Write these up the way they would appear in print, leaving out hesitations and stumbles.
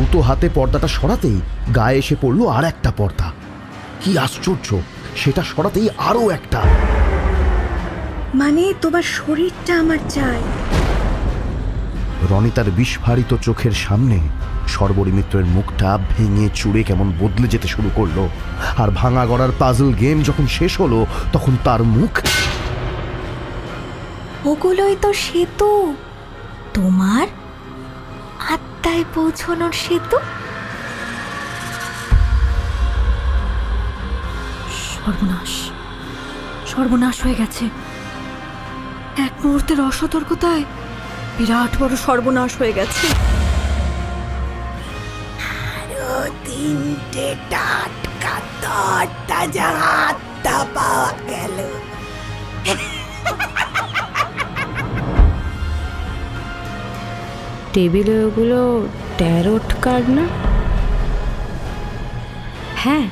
দ্রুত হাতে পর্দাটা সরাতেই গায়ে এসে পড়ল আর একটা পর্দা। কি আশ্চর্য, সেটা সরাতেই আরো একটা। মানে তোমার শরীরটা আমার চাই। রনিতার বিস্ফারিত চোখের সামনে শর্বরী মিত্রের মুখটা ভেঙে চুরে কেমন বদলে যেতে শুরু করলো। আর ভাঙা গড়ার পাজল গেম যখন শেষ হলো তখন তার মুখ, ওগুলোই তো সেতু, তোমার আত্মায় পৌঁছানোর সেতু। সর্বনাশ, সর্বনাশ হয়ে গেছে। এক মুহূর্তের অসতর্কতায় বিরাট বড় সর্বনাশ হয়ে গেছে। আরো 3টে টাটকা তাজা আত্মা পাওয়া গেল। টেবিলে ওগুলো ট্যারোট কার্ড না? হ্যাঁ,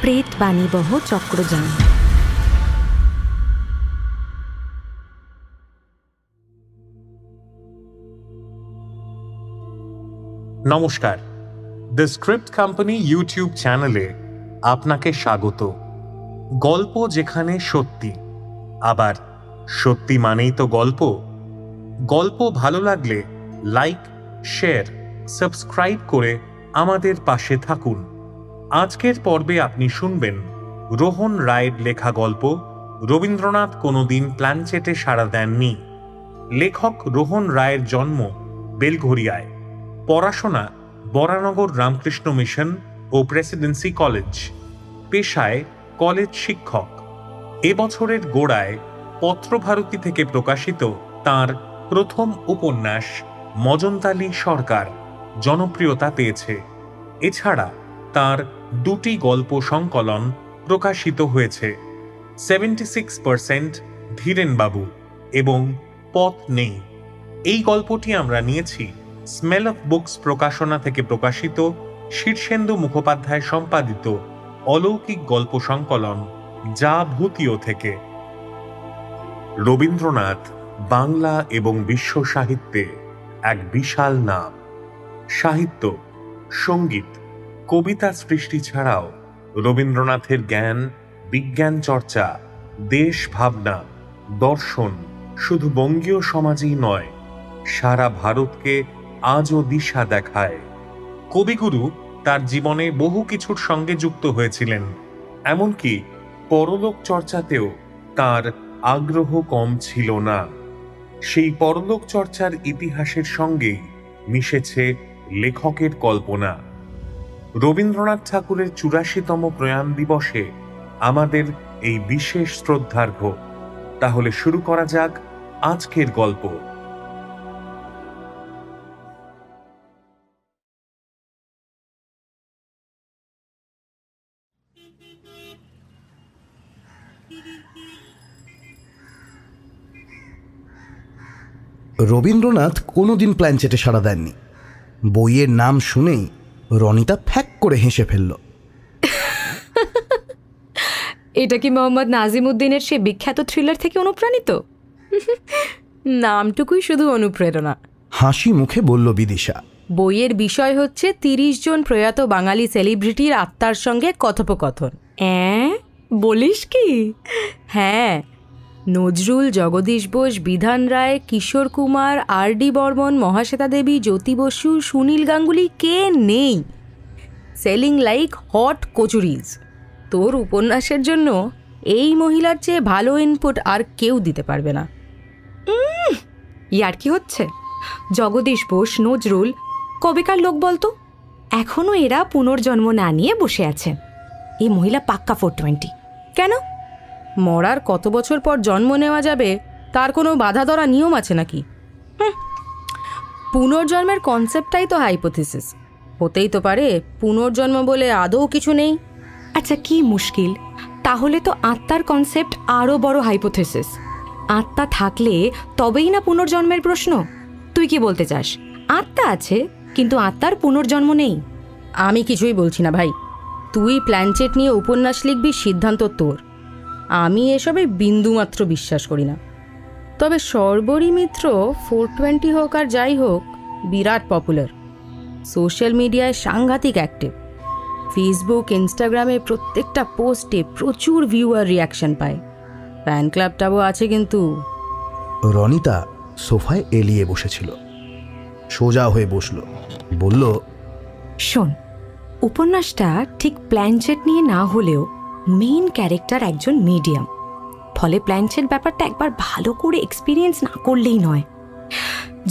প্রেত বাণীবহ চক্রযান। নমস্কার, দ্য স্ক্রিপ্ট কোম্পানি ইউটিউব চ্যানেলে আপনাকে স্বাগত। গল্প যেখানে সত্যি, আবার সত্যি মানেই তো গল্প। গল্প ভালো লাগলে লাইক, শেয়ার, সাবস্ক্রাইব করে আমাদের পাশে থাকুন। আজকের পর্বে আপনি শুনবেন রোহন রায়ের লেখা গল্প রবীন্দ্রনাথ কোনোদিন প্ল্যানচেটে সাড়া দেননি। লেখক রোহন রায়ের জন্ম বেলঘরিয়ায়, পড়াশোনা বরানগর রামকৃষ্ণ মিশন ও প্রেসিডেন্সি কলেজ, পেশায় কলেজ শিক্ষক। এবছরের গোড়ায় পত্রভারতী থেকে প্রকাশিত তাঁর প্রথম উপন্যাস মজনতালি সরকার জনপ্রিয়তা পেয়েছে। এছাড়া তাঁর 2টি গল্প সংকলন প্রকাশিত হয়েছে, 76% ধীরেনবাবু এবং পথ নেই। এই গল্পটি আমরা নিয়েছি স্মেল অফ বুকস প্রকাশনা থেকে প্রকাশিত শীর্ষেন্দু মুখোপাধ্যায় সম্পাদিত অলৌকিক গল্প সংকলন যা ভূতীয় থেকে। রবীন্দ্রনাথ বাংলা এবং বিশ্ব সাহিত্যে এক বিশাল নাম। সাহিত্য, সঙ্গীত, কবিতা সৃষ্টি ছাড়াও রবীন্দ্রনাথের জ্ঞান, বিজ্ঞান চর্চা, দেশ ভাবনা, দর্শন শুধু বঙ্গীয় সমাজেই নয়, সারা ভারতকে আজও দিশা দেখায়। কবিগুরু তার জীবনে বহু কিছুর সঙ্গে যুক্ত হয়েছিলেন, এমনকি পরলোক চর্চাতেও তার আগ্রহ কম ছিল না। সেই পরলোক চর্চার ইতিহাসের সঙ্গেই মিশেছে লেখকের কল্পনা। রবীন্দ্রনাথ ঠাকুরের 84তম প্রয়াণ দিবসে আমাদের এই বিশেষ শ্রদ্ধার্ঘ্য। তাহলে শুরু করা যাক আজকের গল্প। রবীন্দ্রনাথ কোনোদিন প্ল্যানচেটে সাড়া দেননি। বইয়ের নাম শুনেই রনিতা ফ্যাক করে হেসে ফেলল। এটা কি মোহাম্মদ নাজিমউদ্দিনের সে বিখ্যাত থ্রিলার থেকে অনুপ্রাণিত? নামটুকুই শুধু অনুপ্রেরণা। হাসি মুখে বলল বিদিশা। বইয়ের বিষয় হচ্ছে 30 জন প্রয়াত বাঙালি সেলিব্রিটির আত্মার সঙ্গে কথোপকথন। বলিস কি? হ্যাঁ, নজরুল, জগদীশ বোস, বিধান রায়, কিশোর কুমার, আর.ডি. বর্মন, মহাশ্বেতা দেবী, জ্যোতি বসু, সুনীল গাঙ্গুলি, কে নেই? Selling like hot kachoris. তোর উপন্যাসের জন্য এই মহিলার চেয়ে ভালো ইনপুট আর কেউ দিতে পারবে না। ইয়ার কি হচ্ছে? জগদীশ বোস, নজরুল কবেকার লোক বলতো? এখনও এরা পুনর্জন্ম না নিয়ে বসে আছেন। এই মহিলা পাক্কা 420। কেন? মরার কত বছর পর জন্ম নেওয়া যাবে তার কোনো বাধা ধরা নিয়ম আছে নাকি? পুনর্জন্মের কনসেপ্টটাই তো হাইপোথিসিস। হতেই তো পারে পুনর্জন্ম বলে আদৌ কিছু নেই। আচ্ছা, কি মুশকিল? তাহলে তো আত্মার কনসেপ্ট আরও বড় হাইপোথিসিস। আত্মা থাকলে তবেই না পুনর্জন্মের প্রশ্ন। তুই কি বলতে চাস? আত্মা আছে কিন্তু আত্মার পুনর্জন্ম নেই? আমি কিছুই বলছি না ভাই। তুই প্ল্যানচেট নিয়ে উপন্যাস লিখবি, সিদ্ধান্ত তোর। আমি এসবে বিন্দুমাত্র বিশ্বাস করি না। তবে শর্বরী মিত্র 420 হোক আর যাই হোক, বিরাট পপুলার। সোশ্যাল মিডিয়ায় সাংঘাতিক অ্যাক্টিভ। ফেসবুক, ইনস্টাগ্রামে প্রত্যেকটা পোস্টে প্রচুর ভিউ আর রিয়াকশন পায়। ফ্যান ক্লাবটাও আছে কিন্তু। রনিতা সোফায় এলিয়ে বসেছিল, সোজা হয়ে বসল, বলল, শোন, উপন্যাসটা ঠিক প্ল্যানচেট নিয়ে না হলেও মেইন ক্যারেক্টার একজন মিডিয়াম, ফলে প্ল্যানচেট ব্যাপারটা একবার ভালো করে এক্সপিরিয়েন্স না করলেই নয়।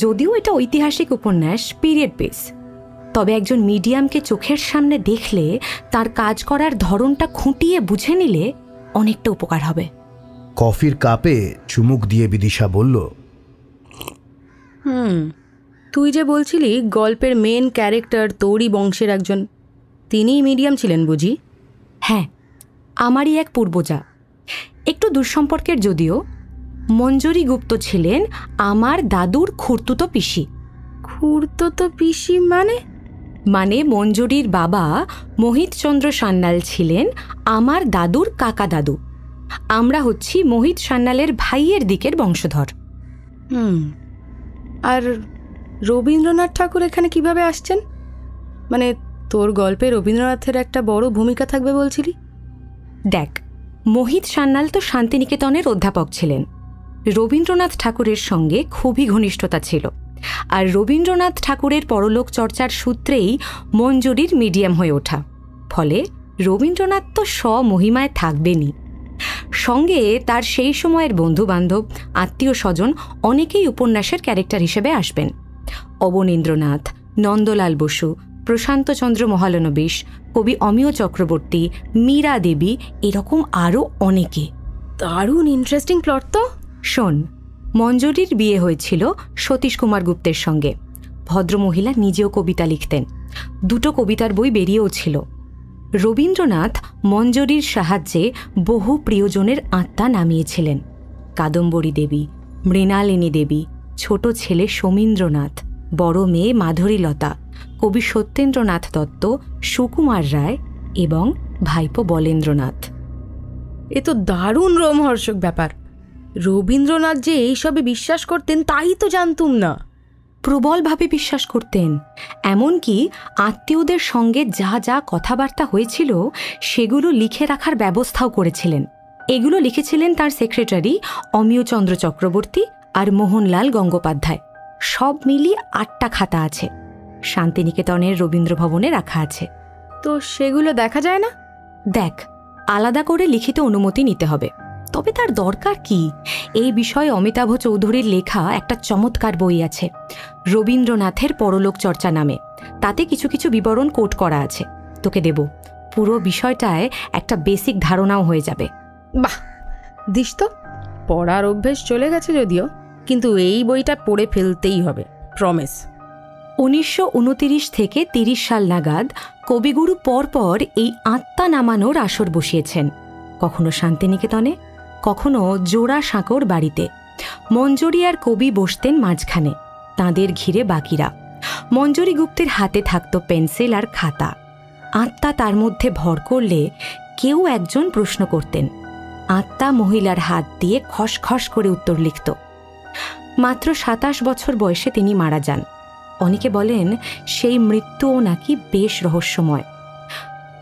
যদিও এটা ঐতিহাসিক উপন্যাস, পিরিয়ড পিস, তবে একজন মিডিয়ামকে চোখের সামনে দেখলে তার কাজ করার ধরনটা খুঁটিয়ে বুঝে নিলে অনেকটা উপকার হবে। কফির কাপে চুমুক দিয়ে বিদিশা বলল, তুই যে বলছিলি গল্পের মেন ক্যারেক্টার তোরই বংশের একজন, তিনিই মিডিয়াম ছিলেন বুঝি? হ্যাঁ, আমারই এক পূর্বজা, একটু দুঃসম্পর্কের যদিও। মঞ্জরি গুপ্ত ছিলেন আমার দাদুর খুড়তুতো পিসি। খুড়তুতো পিসি মানে? মানে মঞ্জরির বাবা মোহিতচন্দ্র সান্যাল ছিলেন আমার দাদুর কাকা দাদু। আমরা হচ্ছি মোহিত সান্যালের ভাইয়ের দিকের বংশধর। আর রবীন্দ্রনাথ ঠাকুর এখানে কিভাবে আসছেন? মানে তোর গল্পে রবীন্দ্রনাথের একটা বড় ভূমিকা থাকবে বলছিলি। দেখ, মোহিত সান্যাল তো শান্তিনিকেতনের অধ্যাপক ছিলেন। রবীন্দ্রনাথ ঠাকুরের সঙ্গে খুবই ঘনিষ্ঠতা ছিল, আর রবীন্দ্রনাথ ঠাকুরের পরলোক চর্চার সূত্রেই মঞ্জরির মিডিয়াম হয়ে ওঠা। ফলে রবীন্দ্রনাথ তো স্বমহিমায় থাকবেনই, সঙ্গে তার সেই সময়ের বন্ধুবান্ধব, আত্মীয় স্বজন অনেকেই উপন্যাসের ক্যারেক্টার হিসেবে আসবেন। অবনীন্দ্রনাথ, নন্দলাল বসু, প্রশান্তচন্দ্র মহালনবিশ, কবি অমিয় চক্রবর্তী, মীরা দেবী, এরকম আরও অনেকে। দারুণ ইন্টারেস্টিং প্লট তো। শোন, মঞ্জরির বিয়ে হয়েছিল সতীশ কুমার গুপ্তের সঙ্গে। ভদ্রমহিলা নিজেও কবিতা লিখতেন, দুটো কবিতার বই বেরিয়েও ছিল। রবীন্দ্রনাথ মঞ্জরির সাহায্যে বহু প্রিয়জনের আত্মা নামিয়েছিলেন। কাদম্বরী দেবী, মৃণালিনী দেবী, ছোট ছেলে সমীন্দ্রনাথ, বড় মেয়ে মাধুরীলতা, কবি সত্যেন্দ্রনাথ দত্ত, সুকুমার রায় এবং ভাইপো বলেন্দ্রনাথ। এ তো দারুণ রোমহর্ষক ব্যাপার। রবীন্দ্রনাথ যে এইসবে বিশ্বাস করতেন তাই তো জানতুম না। প্রবলভাবে বিশ্বাস করতেন, এমনকি আত্মীয়দের সঙ্গে যা যা কথাবার্তা হয়েছিল সেগুলো লিখে রাখার ব্যবস্থাও করেছিলেন। এগুলো লিখেছিলেন তার সেক্রেটারি অমিয়চন্দ্র চক্রবর্তী আর মোহনলাল গঙ্গোপাধ্যায়। সব মিলিয়ে 8টা খাতা আছে, শান্তিনিকেতনের রবীন্দ্র ভবনে রাখা আছে। তো সেগুলো দেখা যায় না? দেখ, আলাদা করে লিখিত অনুমতি নিতে হবে। তবে তার দরকার কি? এই বিষয়ে অমিতাভ চৌধুরীর লেখা একটা চমৎকার বই আছে, রবীন্দ্রনাথের পরলোক চর্চা নামে। তাতে কিছু কিছু বিবরণ কোট করা আছে, তোকে দেব। পুরো বিষয়টায় একটা বেসিক ধারণাও হয়ে যাবে। বাহ, দিস তো। পড়ার অভ্যেস চলে গেছে যদিও, কিন্তু এই বইটা পড়ে ফেলতেই হবে, প্রমিস। 1929 থেকে 30 সাল নাগাদ কবিগুরু পরপর এই আত্মা নামানোর আসর বসিয়েছেন, কখনো শান্তিনিকেতনে, কখনো জোড়া সাঁকোর বাড়িতে। মঞ্জরি আর কবি বসতেন মাঝখানে, তাঁদের ঘিরে বাকিরা। মঞ্জরি গুপ্তের হাতে থাকত পেন্সিল আর খাতা। আত্মা তার মধ্যে ভর করলে কেউ একজন প্রশ্ন করতেন, আত্মা মহিলার হাত দিয়ে খসখস করে উত্তর লিখত। মাত্র 27 বছর বয়সে তিনি মারা যান। অনেকে বলেন সেই মৃত্যুও নাকি বেশ রহস্যময়।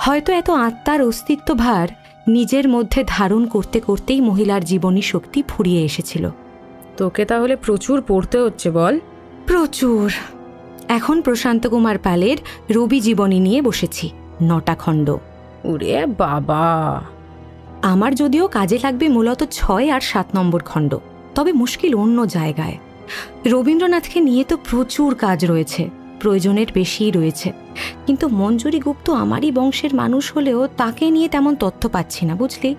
হয়তো এত আত্মার অস্তিত্বভার নিজের মধ্যে ধারণ করতে করতেই মহিলার জীবনী শক্তি ফুরিয়ে এসেছিল। তোকে তাহলে প্রচুর পড়তে হচ্ছে বল। প্রচুর। এখন প্রশান্ত কুমার পালের রবি জীবনী নিয়ে বসেছি, 9টা খণ্ড। ওরে বাবা! আমার যদিও কাজে লাগবে মূলত 6 আর 7 নম্বর খণ্ড, তবে মুশকিল অন্য জায়গায়। রবীন্দ্রনাথকে নিয়ে তো প্রচুর কাজ রয়েছে, প্রয়োজনের বেশিই রয়েছে, কিন্তু মঞ্জরি গুপ্ত আমারই বংশের মানুষ হলেও তাকে নিয়ে তেমন তথ্য পাচ্ছি না, বুঝলি।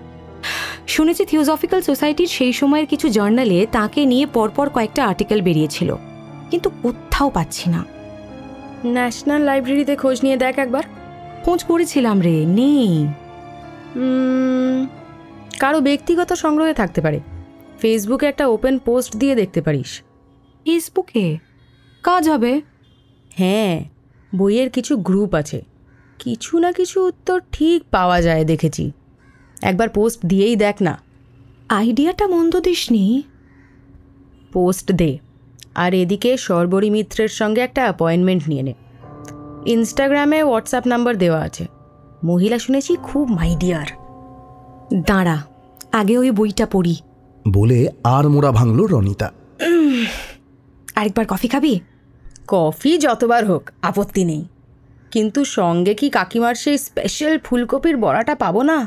শুনেছি থিওজফিক্যাল সোসাইটির সেই সময়ের কিছু জার্নালে তাকে নিয়ে পরপর কয়েকটা আর্টিকেল বেরিয়েছিল, কিন্তু কোথাও পাচ্ছি না। ন্যাশনাল লাইব্রেরিতে খোঁজ নিয়ে দেখ একবার। খোঁজ করেছিলাম রে, নেই। কারো ব্যক্তিগত সংগ্রহে থাকতে পারে। ফেসবুকে একটা ওপেন পোস্ট দিয়ে দেখতে পারিস। ফেসবুকে কাজ হবে? হ্যাঁ, বইয়ের কিছু গ্রুপ আছে, কিছু না কিছু উত্তর ঠিক পাওয়া যায় দেখেছি। একবার পোস্ট দিয়েই দেখ না। আইডিয়াটা মন্দ দিসনি। পোস্ট দে, আর এদিকে শর্বরী মিত্রের সঙ্গে একটা অ্যাপয়েন্টমেন্ট নিয়ে নে। ইনস্টাগ্রামে হোয়াটসঅ্যাপ নাম্বার দেওয়া আছে। মহিলা শুনেছি খুব মাইডিয়ার। দাঁড়া, আগে ওই বইটা পড়ি বলে আর মোড়া ভাঙল রনিতা। আরেকবার কফি খাবি? কফি যতবার হোক আপত্তি নেই, কিন্তু সঙ্গে কি কাকিমার সেই স্পেশাল ফুলকপির বড়াটা পাবো না?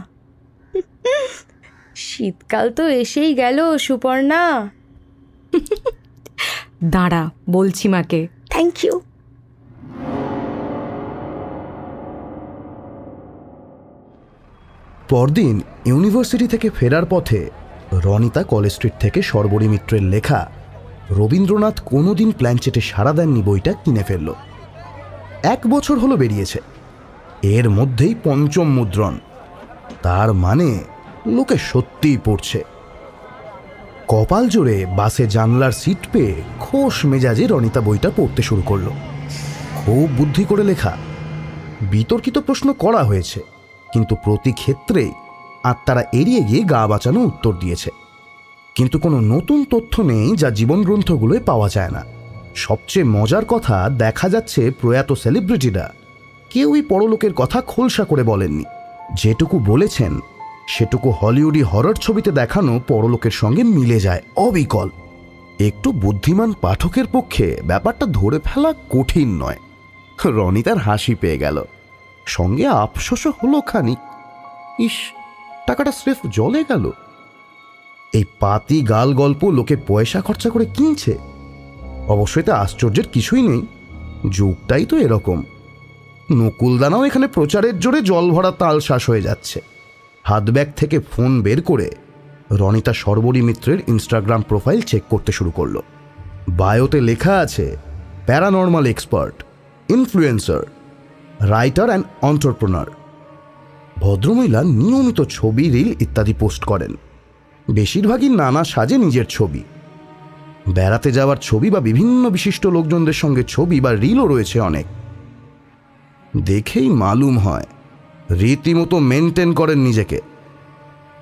শীতকাল তো এসেই গেল সুপর্ণা। দাঁড়া, বলছি মাকে। Thank you. পরদিন ইউনিভার্সিটি থেকে ফেরার পথে রনিতা কলেজ স্ট্রিট থেকে শর্বরী মিত্রের লেখা রবীন্দ্রনাথ কোনোদিন প্ল্যানচেটে সাড়া দেননি বইটা কিনে ফেলল। 1 বছর হলো বেরিয়েছে, এর মধ্যেই 5ম মুদ্রণ। তার মানে লোকে সত্যিই পড়ছে। কপাল জোরে বাসে জানলার সিট পেয়ে খোশ মেজাজে রনিতা বইটা পড়তে শুরু করল। খুব বুদ্ধি করে লেখা, বিতর্কিত প্রশ্ন করা হয়েছে, কিন্তু প্রতি ক্ষেত্রে আত্মারা এড়িয়ে গিয়ে গা বাঁচানো উত্তর দিয়েছে। কিন্তু কোনো নতুন তথ্য নেই যা জীবন গ্রন্থগুলোয় পাওয়া যায় না। সবচেয়ে মজার কথা, দেখা যাচ্ছে প্রয়াত সেলিব্রিটিরা কেউই পরলোকের কথা খোলসা করে বলেননি। যেটুকু বলেছেন সেটুকু হলিউডি হরর ছবিতে দেখানো পরলোকের সঙ্গে মিলে যায় অবিকল। একটু বুদ্ধিমান পাঠকের পক্ষে ব্যাপারটা ধরে ফেলা কঠিন নয়। রনিতার হাসি পেয়ে গেল, সঙ্গে আফসোসও হলো খানিক। ইস, টাকাটা স্রেফ জলে গেল। এই পাতি গাল গল্প লোকে পয়সা খরচা করে কিনছে। অবশ্যই তা আশ্চর্যের কিছুই নেই, যুগটাই তো এরকম। নকুলদানাও এখানে প্রচারের জোরে জল ভরা তাল শ্বাস হয়ে যাচ্ছে। হাতব্যাগ থেকে ফোন বের করে রনিতা শর্বরী মিত্রের ইনস্টাগ্রাম প্রোফাইল চেক করতে শুরু করল। বায়োতে লেখা আছে paranormal expert, influencer, writer and entrepreneur. ভদ্রমহিলা নিয়মিত ছবি, রিল ইত্যাদি পোস্ট করেন। বেশিরভাগই নানা সাজে নিজের ছবি, বেড়াতে যাওয়ার ছবি বা বিভিন্ন বিশিষ্ট লোকজনদের সঙ্গে ছবি বা রিলও রয়েছে অনেক। দেখেই মালুম হয় রীতিমতো মেনটেন করেন নিজেকে।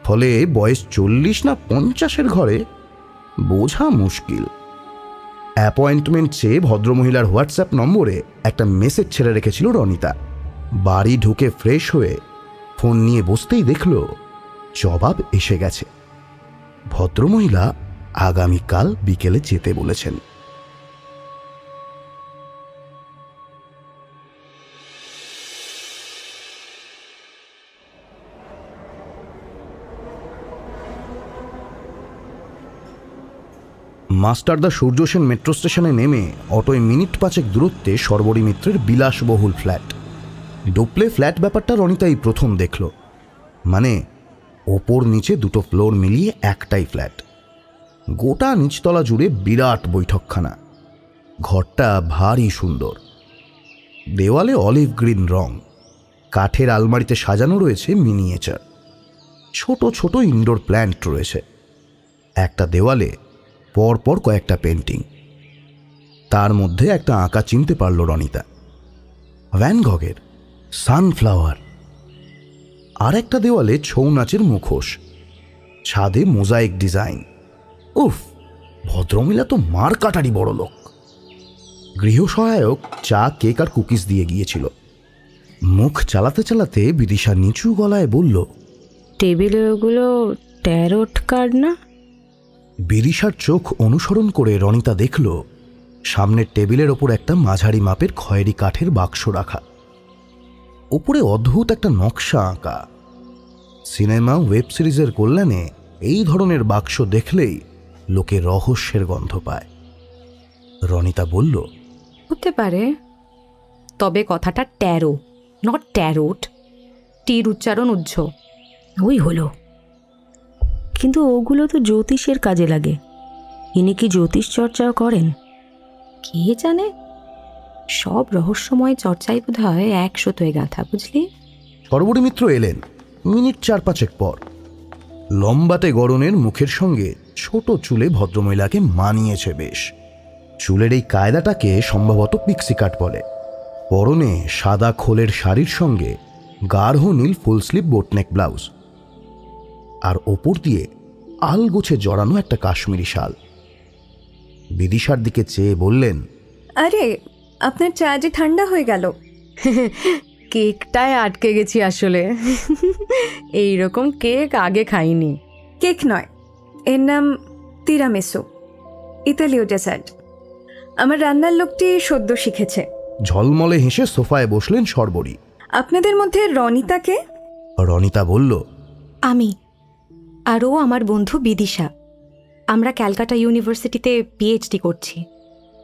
ফলে বয়স 40 না 50-এর ঘরে বোঝা মুশকিল। অ্যাপয়েন্টমেন্ট চেয়ে ভদ্রমহিলার হোয়াটসঅ্যাপ নম্বরে একটা মেসেজ ছেড়ে রেখেছিল রনিতা। বাড়ি ঢুকে ফ্রেশ হয়ে ফোন নিয়ে বসতেই দেখল জবাব এসে গেছে। ভদ্রমহিলা আগামীকাল বিকেলে যেতে বলেছেন। মাস্টারদা সূর্য সেন মেট্রো স্টেশনে নেমে অটোয় মিনিট 5 দূরত্বে শর্বরী মিত্রের বিলাসবহুল ফ্ল্যাট। ডুপ্লে ফ্ল্যাট ব্যাপারটা রনিতাই প্রথম দেখল। মানে ওপর নিচে 2 ফ্লোর মিলিয়ে একটাই ফ্ল্যাট। গোটা নিচতলা জুড়ে বিরাট বৈঠকখানা। ঘরটা ভারী সুন্দর। দেওয়ালে অলিভ গ্রিন রং, কাঠের আলমারিতে সাজানো রয়েছে মিনিয়েচার। ছোট ছোট ইনডোর প্ল্যান্ট রয়েছে। একটা দেওয়ালে পরপর কয়েকটা পেন্টিং। তার মধ্যে একটা আঁকা চিনতে পারল রনিতা, ভ্যান গগের সানফ্লাওয়ার। আর একটা দেওয়ালে ছৌ নাচের মুখোশ, ছাদে মোজাইক ডিজাইন। উফ, ভদ্রমহিলা তো মার কাটারি বড় লোক। গৃহসহায়ক চা, কেক আর কুকিজ দিয়ে গিয়েছিল। মুখ চালাতে চালাতে বিদিশা নিচু গলায় বলল, টেবিলে ওগুলো ট্যারোট কার্ড না? বিদিশার চোখ অনুসরণ করে রনিতা দেখল সামনের টেবিলের ওপর একটা মাঝারি মাপের খয়েরি কাঠের বাক্স রাখা। উপরে অদ্ভুত একটা নকশা আঁকা। সিনেমা, ওয়েব সিরিজের কল্যাণে এই ধরনের বাক্স দেখলেই লোকে রহস্যের গন্ধ পায়। রনিতা বলল, হতে পারে, তবে কথাটা ট্যারো, নট ট্যারোট। টির উচ্চারণ উজ্জ। ওই হলো, কিন্তু ওগুলো তো জ্যোতিষের কাজে লাগে। ইনি কি জ্যোতিষ চর্চাও করেন? কে জানে, সব রহস্যময় চর্চাই বোধ হয় 100 গাঁথা, বুঝলি? শর্বরী মিত্র এলেন মিনিট 4-5 পর। লম্বাটে গড়নের মুখের সঙ্গে ছোট চুলে ভদ্রমহিলাকে মানিয়েছে বেশ। চুলের এই কায়দাটাকে সম্ভবত পিক্সি কাট বলে। পরনে সাদা খোলের শাড়ির সঙ্গে গাঢ় নীল ফুল স্লিভ বোটনেক ব্লাউজ, আর ওপর দিয়ে আলগোছে জড়ানো একটা কাশ্মীরি শাল। বিদিশার দিকে চেয়ে বললেন, আরে, আপনার চা যে ঠান্ডা হয়ে গেল। কেকটায় আটকে গেছি আসলে। এই রকম কেক আগে খাইনি। কেক নয়, এর নাম তিরামিসু, ইতালীয় ডেজার্ট। আমার রান্নার লোকটি সদ্য শিখেছে। ঝলমলে হেসে সোফায় বসলেন শর্বরী। আপনাদের মধ্যে রনিতাকে? রনিতা বলল, আমি আর ও আমার বন্ধু বিদিশা। আমরা ক্যালকাটা ইউনিভার্সিটিতে পিএইচডি করছি।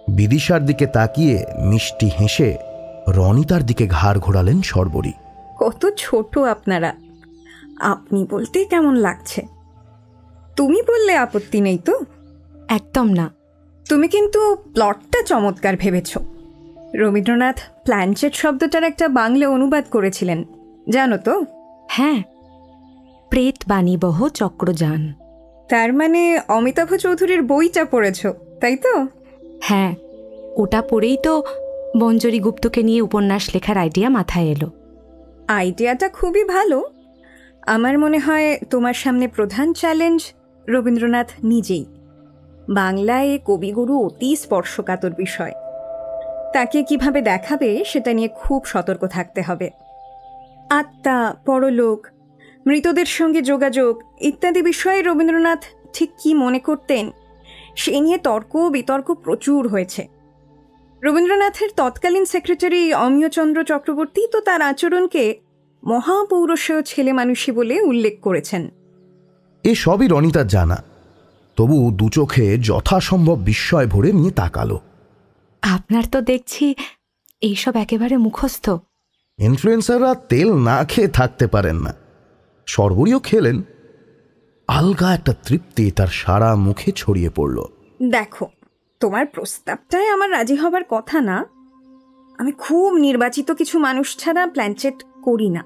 বিদিশার দিকে তাকিয়ে মিষ্টি হেসে রনিতার দিকে ঘাড় ঘোরালেন শর্বরী। কত ছোট আপনারা। আপনি বলতে কেমন লাগছে? তুমি বললে আপত্তি নেই তো? একদম না। তুমি কিন্তু প্লটটা চমৎকার ভেবেছ। রবীন্দ্রনাথ প্ল্যানচেট শব্দটার একটা বাংলা অনুবাদ করেছিলেন, জানো তো? হ্যাঁ, প্রেত বাণীবহ চক্রযান। তার মানে অমিতাভ চৌধুরীর বইটা পড়েছ, তাই তো? হ্যাঁ, ওটা পড়েই তো মঞ্জরি গুপ্তকে নিয়ে উপন্যাস লেখার আইডিয়া মাথায় এলো। আইডিয়াটা খুবই ভালো। আমার মনে হয় তোমার সামনে প্রধান চ্যালেঞ্জ রবীন্দ্রনাথ নিজেই। বাংলায় কবিগুরু অতি স্পর্শকাতর বিষয়। তাকে কিভাবে দেখাবে সেটা নিয়ে খুব সতর্ক থাকতে হবে। আত্মা, পরলোক, মৃতদের সঙ্গে যোগাযোগ ইত্যাদি বিষয়ে রবীন্দ্রনাথ ঠিক কি মনে করতেন সে নিয়ে তর্ক বিতর্ক প্রচুর হয়েছে। রবীন্দ্রনাথের তৎকালীন সেক্রেটারি অমিয়চন্দ্র চক্রবর্তী তো তার আচরণকে মহাপৌরুষেয় ছেলে মানুষই বলে উল্লেখ করেছেন। এ সবই রনিতার জানা, তবু দু চোখে যথাসম্ভব বিস্ময় ভরে নিয়ে তাকালো। আপনার তো দেখছি এইসব একেবারে মুখস্থ। ইনফ্লুয়েন্সাররা তেল না খেয়ে থাকতে পারেন না। শর্বরীও খেলেন। আলগা একটা তৃপ্তি তার সারা মুখে ছড়িয়ে পড়ল। দেখো, তোমার প্রস্তাবটায় আমার রাজি হবার কথা না। আমি খুব নির্বাচিত কিছু মানুষ ছাড়া প্ল্যানচেট করি না।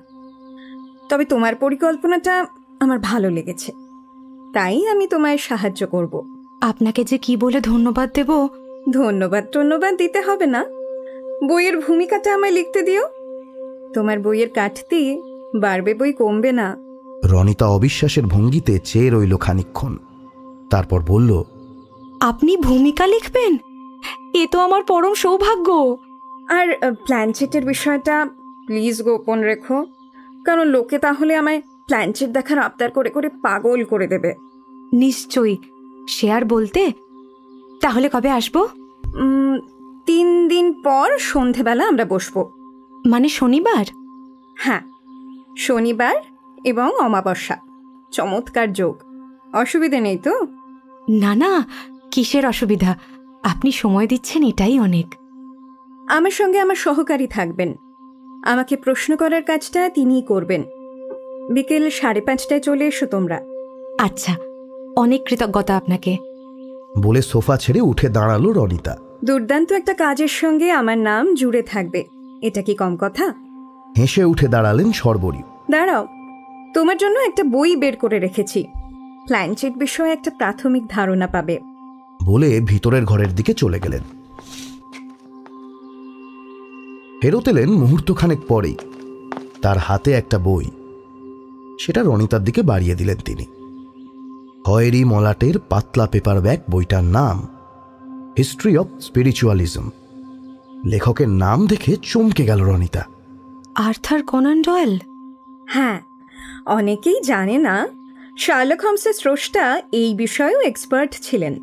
তবে তোমার পরিকল্পনাটা আমার ভালো লেগেছে, তাই আমি তোমায় সাহায্য করব। আপনাকে যে কি বলে ধন্যবাদ দেব। ধন্যবাদ দিতে হবে না। বইয়ের ভূমিকাটা আমায় লিখতে দিও। তোমার বইয়ের কাটতি বাড়বে, বই কমবে না। রনিতা অবিশ্বাসের ভঙ্গিতে চেয়ে রইল খানিকক্ষণ, তারপর বলল, আপনি ভূমিকা লিখবেন? এ তো আমার পরম সৌভাগ্য। আর প্ল্যানচেটের বিষয়টা প্লিজ গোপন রেখো, কারণ লোকে তাহলে আমায় প্ল্যানচেট দেখার আবদার করে করে পাগল করে দেবে। নিশ্চয়ই। শেয়ার বলতে তাহলে কবে আসবো? 3 দিন পর সন্ধেবেলা আমরা বসবো। মানে শনিবার? হ্যাঁ, শনিবার এবং অমাবস্যা, চমৎকার যোগ। অসুবিধে নেই তো? না না, কিসের অসুবিধা? আপনি সময় দিচ্ছেন, এটাই অনেক। আমার সঙ্গে আমার সহকারী থাকবেন। আমাকে প্রশ্ন করার কাজটা তিনিই করবেন। বিকেল 5:30টায় চলে এসো তোমরা। আচ্ছা, অনেক কৃতজ্ঞতা আপনাকে। বলে সোফা ছেড়ে উঠে দাঁড়ালো রনিতা। দুর্দান্ত একটা কাজের সঙ্গে আমার নাম জুড়ে থাকবে, এটা কি কম কথা? হেসে উঠে দাঁড়ালেন শর্বরী। দাঁড়াও, তোমার জন্য একটা বই বের করে রেখেছি। প্ল্যানচেট বিষয়ে একটা প্রাথমিক ধারণা পাবে। বলে ভিতরের ঘরের দিকে চলে গেলেন। ফেরত এলেন মুহূর্তখানেক পরেই। তার হাতে একটা বই, সেটা রনিতার দিকে বাড়িয়ে দিলেন তিনি। খয়েরি মলাটের পাতলা পেপার ব্যাগ। বইটার নাম হিস্ট্রি অফ স্পিরিচুয়ালিজম। লেখকের নাম দেখে চমকে গেল রনিতা। Arthur Canaan Doyle? হ্যাঁ, অনেকেই জানে না শার্লক হোমসের স্রষ্টা এই বিষয়েও এক্সপার্ট ছিলেন।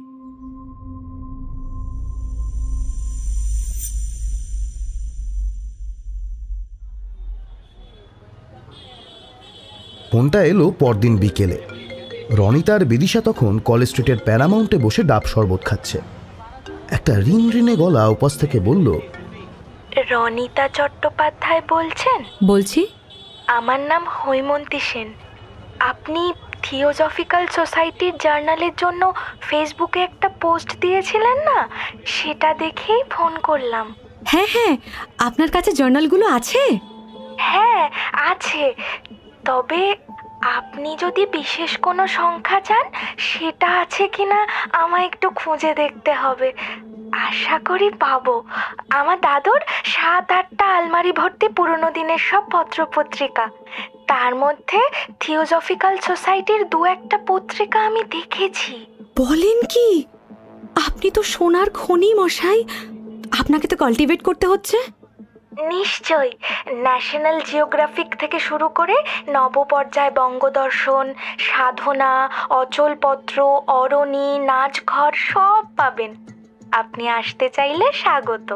ফোনটা এলো পরদিন বিকেলে। রনিতা আর বিদিশা তখন কলেজ স্ট্রিটের প্যারামাউন্টে বসে ডাব শরবত খাচ্ছে। একটা রিনে গলা উপাস থেকে বলল, রনিতা চট্টোপাধ্যায় বলছেন? বলছি। আমার নাম হৈমন্তী সেন। আপনি থিওজফিক্যাল সোসাইটির জার্নালের জন্য ফেসবুকে একটা পোস্ট দিয়েছিলেন না, সেটা দেখেই ফোন করলাম। হ্যাঁ হ্যাঁ, আপনার কাছে জার্নালগুলো আছে? হ্যাঁ আছে, তবে আপনি যদি বিশেষ কোনো সংখ্যা চান সেটা আছে কিনা আমায় একটু খুঁজে দেখতে হবে। আশা করি পাবো। আমার দাদুর 7-8টা আলমারি ভর্তি পুরনো দিনের সব পত্রপত্রিকা, তার মধ্যে থিওজফিক্যাল সোসাইটির 2-1টা পত্রিকা আমি দেখেছি। বলেন কি? আপনি তো সোনার খনি মশাই। আপনাকে তো কাল্টিভেট করতে হচ্ছে। নিশ্চয়ই, ন্যাশনাল জিওগ্রাফিক থেকে শুরু করে নবপর্যায় বঙ্গদর্শন, সাধনা, অচলপত্র, অরণি, নাচঘর সব পাবেন। আপনি আসতে চাইলে স্বাগত।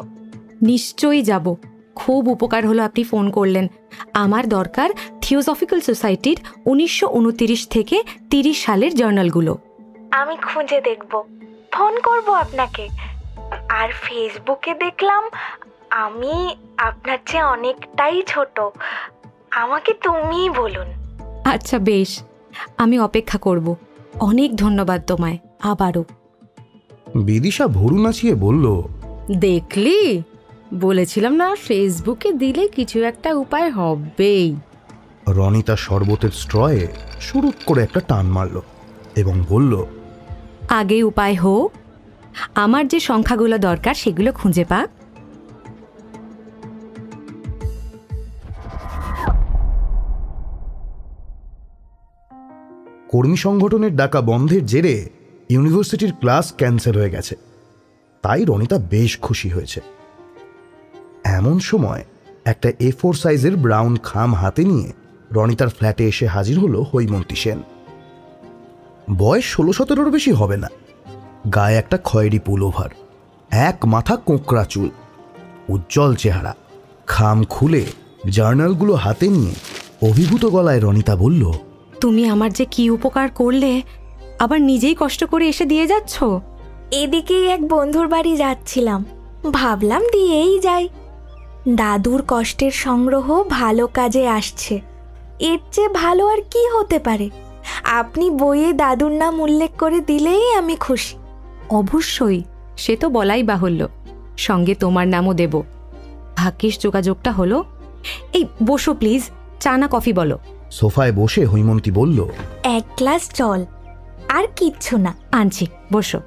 নিশ্চয়ই যাব। খুব উপকার হলো আপনি ফোন করলেন। আমার দরকার থিওসফিক্যাল সোসাইটির 1929 থেকে 30 সালের জার্নালগুলো। আমি খুঁজে দেখব, ফোন করব আপনাকে। আর ফেসবুকে দেখলাম আমি আপনার চেয়ে অনেকটাই ছোট, আমাকে তুমিই বলুন। আচ্ছা বেশ, আমি অপেক্ষা করব। অনেক ধন্যবাদ তোমায় আবারও। বিদিশা ভরু নাচিয়ে বলল, দেখলি, বলেছিলাম না ফেসবুকে দিলে কিছু একটা উপায় হবেই। রনিতা শরবতের স্ট্রয়ে শুরুত করে একটা টান মারল এবং বলল, আগে উপায় হোক, আমার যে সংখ্যাগুলো দরকার সেগুলো খুঁজে পাক। কর্মী সংগঠনের ডাকা বন্ধের জেরে ইউনিভার্সিটির ক্লাস ক্যান্সেল হয়ে গেছে, তাই রনিতা বেশ খুশি হয়েছে। এমন সময় একটা A4 সাইজের ব্রাউন খাম হাতে নিয়ে রনিতার ফ্ল্যাটে এসে হাজির হলো হৈমন্তী সেন। বয়স 16-17 বেশি হবে না। গায়ে একটা খয়েরি পুলোভার, এক মাথা কোঁকড়া চুল, উজ্জ্বল চেহারা। খাম খুলে জার্নালগুলো হাতে নিয়ে অভিভূত গলায় রনিতা বলল, তুমি আমার যে কি উপকার করলে, আবার নিজেই কষ্ট করে এসে দিয়ে যাচ্ছ। এদিকেই এক বন্ধুর বাড়ি যাচ্ছিলাম, ভাবলাম দিয়েই যাই। দাদুর কষ্টের সংগ্রহ ভালো কাজে আসছে, এর চেয়ে ভালো আর কি হতে পারে? আপনি বইয়ে দাদুর নাম উল্লেখ করে দিলেই আমি খুশি। অবশ্যই, সে তো বলাই বাহুল্য। সঙ্গে তোমার নামও দেব। ভাগ্যিস যোগাযোগটা হলো। এই বসো প্লিজ, চা না কফি বলো। সোফায় বসে হৈমন্তী বলল, এক গ্লাস জল, আর কিচ্ছু না। আনছি, বসো।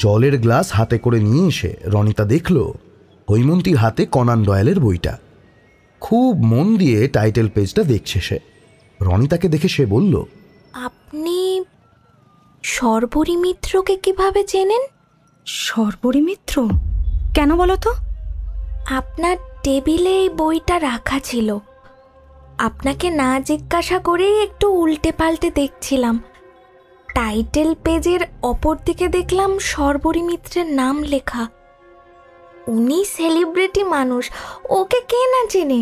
জলের গ্লাস হাতে করে নিয়ে এসে রনিতা দেখল হৈমন্তীর হাতে কনান ডয়েলের বইটা। খুব মন দিয়ে টাইটেল পেজটা দেখছে সে। রনিতাকে দেখে সে বলল, আপনি শর্বরী মিত্রকে কিভাবে চেনেন? শর্বরী মিত্র? কেন বলো তো? আপনার টেবিলে এই বইটা রাখা ছিল, আপনাকে না জিজ্ঞাসা করেই একটু উল্টে পাল্টে দেখছিলাম। টাইটেল পেজের অপর দিকে দেখলাম শর্বরী মিত্রের নাম লেখা। উনি সেলিব্রিটি মানুষ, ওকে কে না চেনে?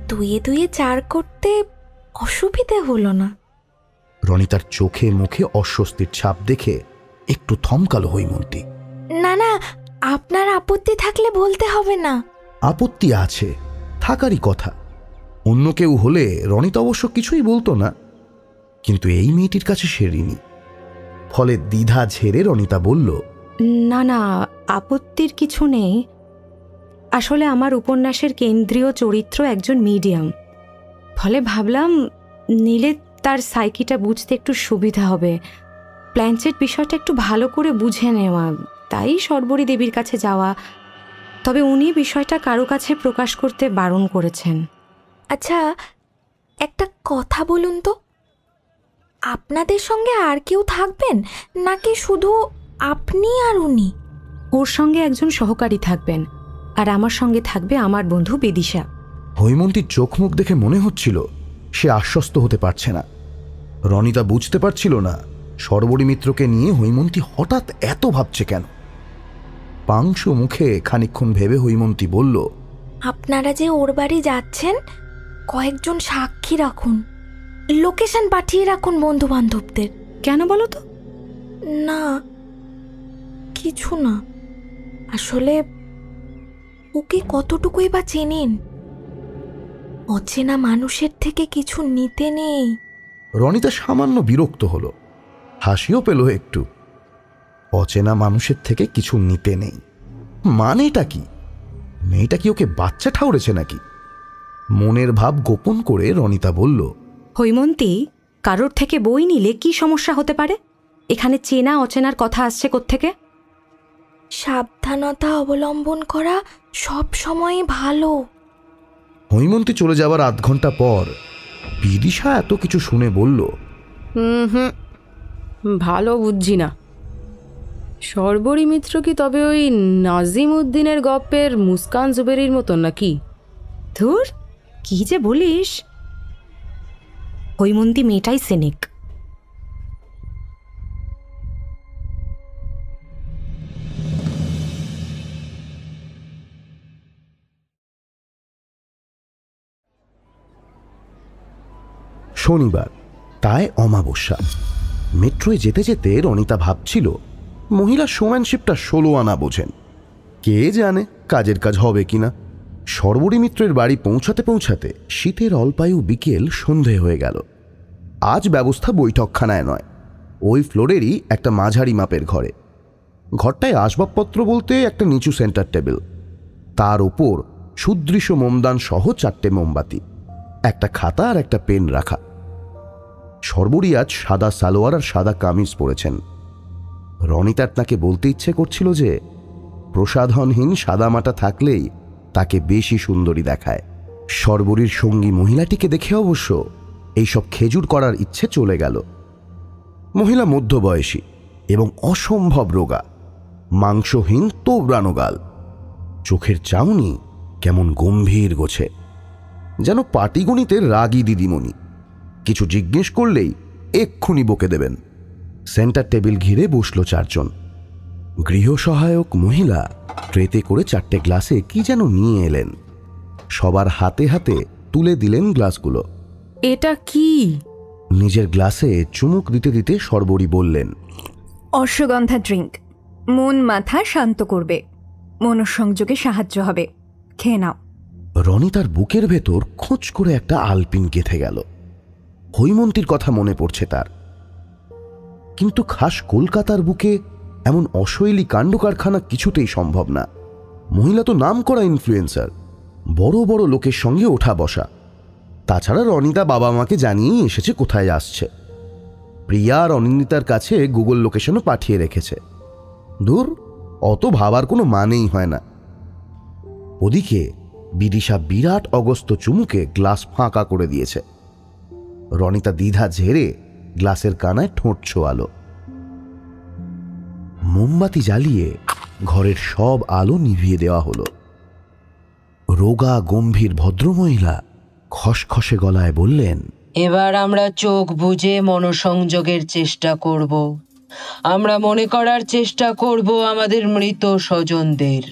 দুয়ে দুয়ে 4 করতে অসুবিধে হলো না? রনিতার চোখে মুখে অস্বস্তির ছাপ দেখে একটু থমকালো হৈমন্তী। না না, আপনার আপত্তি থাকলে বলতে হবে না। আপত্তি আছে, থাকারই কথা। অন্য কেউ হলে রনিতা অবশ্য কিছুই বলতো না, কিন্তু এই মেয়েটির কাছে সে ঋণী। ফলে দ্বিধা ঝেড়ে রনিতা বলল, না না, আপত্তির কিছু নেই। আসলে আমার উপন্যাসের কেন্দ্রীয় চরিত্র একজন মিডিয়াম, ফলে ভাবলাম নিলে তার সাইকিটা বুঝতে একটু সুবিধা হবে। প্ল্যানচেট বিষয়টা একটু ভালো করে বুঝে নেওয়া, তাই শর্বরী দেবীর কাছে যাওয়া। তবে উনি বিষয়টা কারো কাছে প্রকাশ করতে বারণ করেছেন। আচ্ছা, একটা কথা বলুন তো, আপনাদের সঙ্গে আর কেউ থাকবেন নাকি শুধু আপনি আর উনি? ওর সঙ্গে একজন সহকারী থাকবেন, আর আমার সঙ্গে থাকবে আমার বন্ধু বিদিশা। হৈমন্তীর চোখ মুখ দেখে মনে হচ্ছিল সে আশ্বস্ত হতে পারছে না। রনিতা বুঝতে পারছিল না শর্বরী মিত্রকে নিয়ে হৈমন্তী হঠাৎ এত ভাবছে কেন। পাংশু মুখে খানিকক্ষণ ভেবে হৈমন্তী বলল, আপনারা যে ওর বাড়ি যাচ্ছেন, কয়েকজন সাক্ষী রাখুন, লোকেশন পাঠিয়ে রাখুন বন্ধু বান্ধবদের। কেন বলো তো? না কিছু না, আসলে ওকে কতটুকুই বা চেনেন? অচেনা মানুষের থেকে কিছু নিতে নেই। রনিতা সামান্য বিরক্ত হলো, হাসিও পেল একটু। অচেনা মানুষের থেকে কিছু নিতে নেই মানেটা কি? মেয়েটা কি ওকে বাচ্চা ঠাউরেছে নাকি? মনের ভাব গোপন করে রনিতা বলল, হৈমন্তী, কারোর থেকে বই নিলে কি সমস্যা হতে পারে? এখানে চেনা অচেনার কথা আসছে কোত্থেকে? সাবধানতা অবলম্বন করা সব সময় ভালো। হৈমন্তী চলে যাবার আধ ঘন্টা পর বিদিশা এত কিছু শুনে বলল, ভালো বুঝছি না। শর্বরী মিত্র কি তবে ওই নাজিম উদ্দিনের গপ্পের মুস্কান জুবেরির মতন নাকি? ধুর, কি যে বলিস। হৈমন্তী মেয়েটাই সেনিক। শনিবার, তাই অমাবস্যা। মেট্রোয় যেতে যেতে রনিতা ভাবছিল মহিলা শোম্যানশিপটা 16 আনা বোঝেন। কে জানে কাজের কাজ হবে কিনা। সর্বরী মিত্রের বাড়ি পৌঁছাতে পৌঁছাতে শীতের অল্পায়ু বিকেল সন্ধে হয়ে গেল। আজ ব্যবস্থা বৈঠকখানায় নয়, ওই ফ্লোরেরই একটা মাঝারি মাপের ঘরে। ঘরটায় আসবাবপত্র বলতে একটা নিচু সেন্টার টেবিল, তার উপর সুদৃশ্য মোমদান সহ 4টে মোমবাতি, একটা খাতা আর একটা পেন রাখা। সর্বরী আজ সাদা সালোয়ার আর সাদা কামিজ পরেছেন। রনিতার তাকে বলতে ইচ্ছে করছিল যে প্রসাধনহীন সাদামাটা থাকলেই তাকে বেশি সুন্দরী দেখায়। সর্বরীর সঙ্গী মহিলাটিকে দেখে অবশ্য এইসব খেজুর করার ইচ্ছে চলে গেল। মহিলা মধ্যবয়সী এবং অসম্ভব রোগা, মাংসহীন তোবড়ানো গাল, চোখের চাউনি কেমন গম্ভীর গোছে, যেন পাটিগণিতের রাগী দিদিমণি। কিছু জিজ্ঞেস করলেই এক্ষুনি বকে দেবেন। সেন্টার টেবিল ঘিরে বসল 4 জন। গৃহসহায়ক মহিলা ট্রেতে করে 4টে গ্লাসে কি যেন নিয়ে এলেন। সবার হাতে হাতে তুলে দিলেন গ্লাসগুলো। এটা কি? নিজের গ্লাসে চুমুক দিতে দিতে সর্বরী বললেন, অশ্বগন্ধা ড্রিঙ্ক, মন মাথা শান্ত করবে, মনঃসংযোগে সাহায্য হবে, খেয়ে নাও। রনিতার বুকের ভেতর খোঁচ করে একটা আলপিন গেঁথে গেল। হৈমন্তীর কথা মনে পড়ছে তার। কিন্তু খাস কলকাতার বুকে এমন অশৈলী কাণ্ড কারখানা কিছুতেই সম্ভব না। মহিলা তো নামকরা ইনফ্লুয়েন্সার, বড় বড় লোকের সঙ্গে ওঠা বসা। তাছাড়া রনিতা বাবা মাকে জানিয়েই এসেছে কোথায় আসছে। প্রিয়া আর অনিন্দিতার কাছে গুগল লোকেশনও পাঠিয়ে রেখেছে। দূর, অত ভাবার কোনো মানেই হয় না। ওদিকে বিদিশা বিরাট অগস্ত চুমুকে গ্লাস ফাঁকা করে দিয়েছে। রনিতা দ্বিধা ঝেড়ে গ্লাসের কানায় ঠোঁট ছোয়ালো। মোমবাতি জ্বালিয়ে ঘরের সব আলো নিভিয়ে দেওয়া হলো। রোগা গম্ভীর ভদ্রমহিলা খসখসে গলায় বললেন, এবার আমরা চোখ বুজে মনোসংযোগের চেষ্টা করব। আমরা মনে করার চেষ্টা করব আমাদের মৃত স্বজনদের,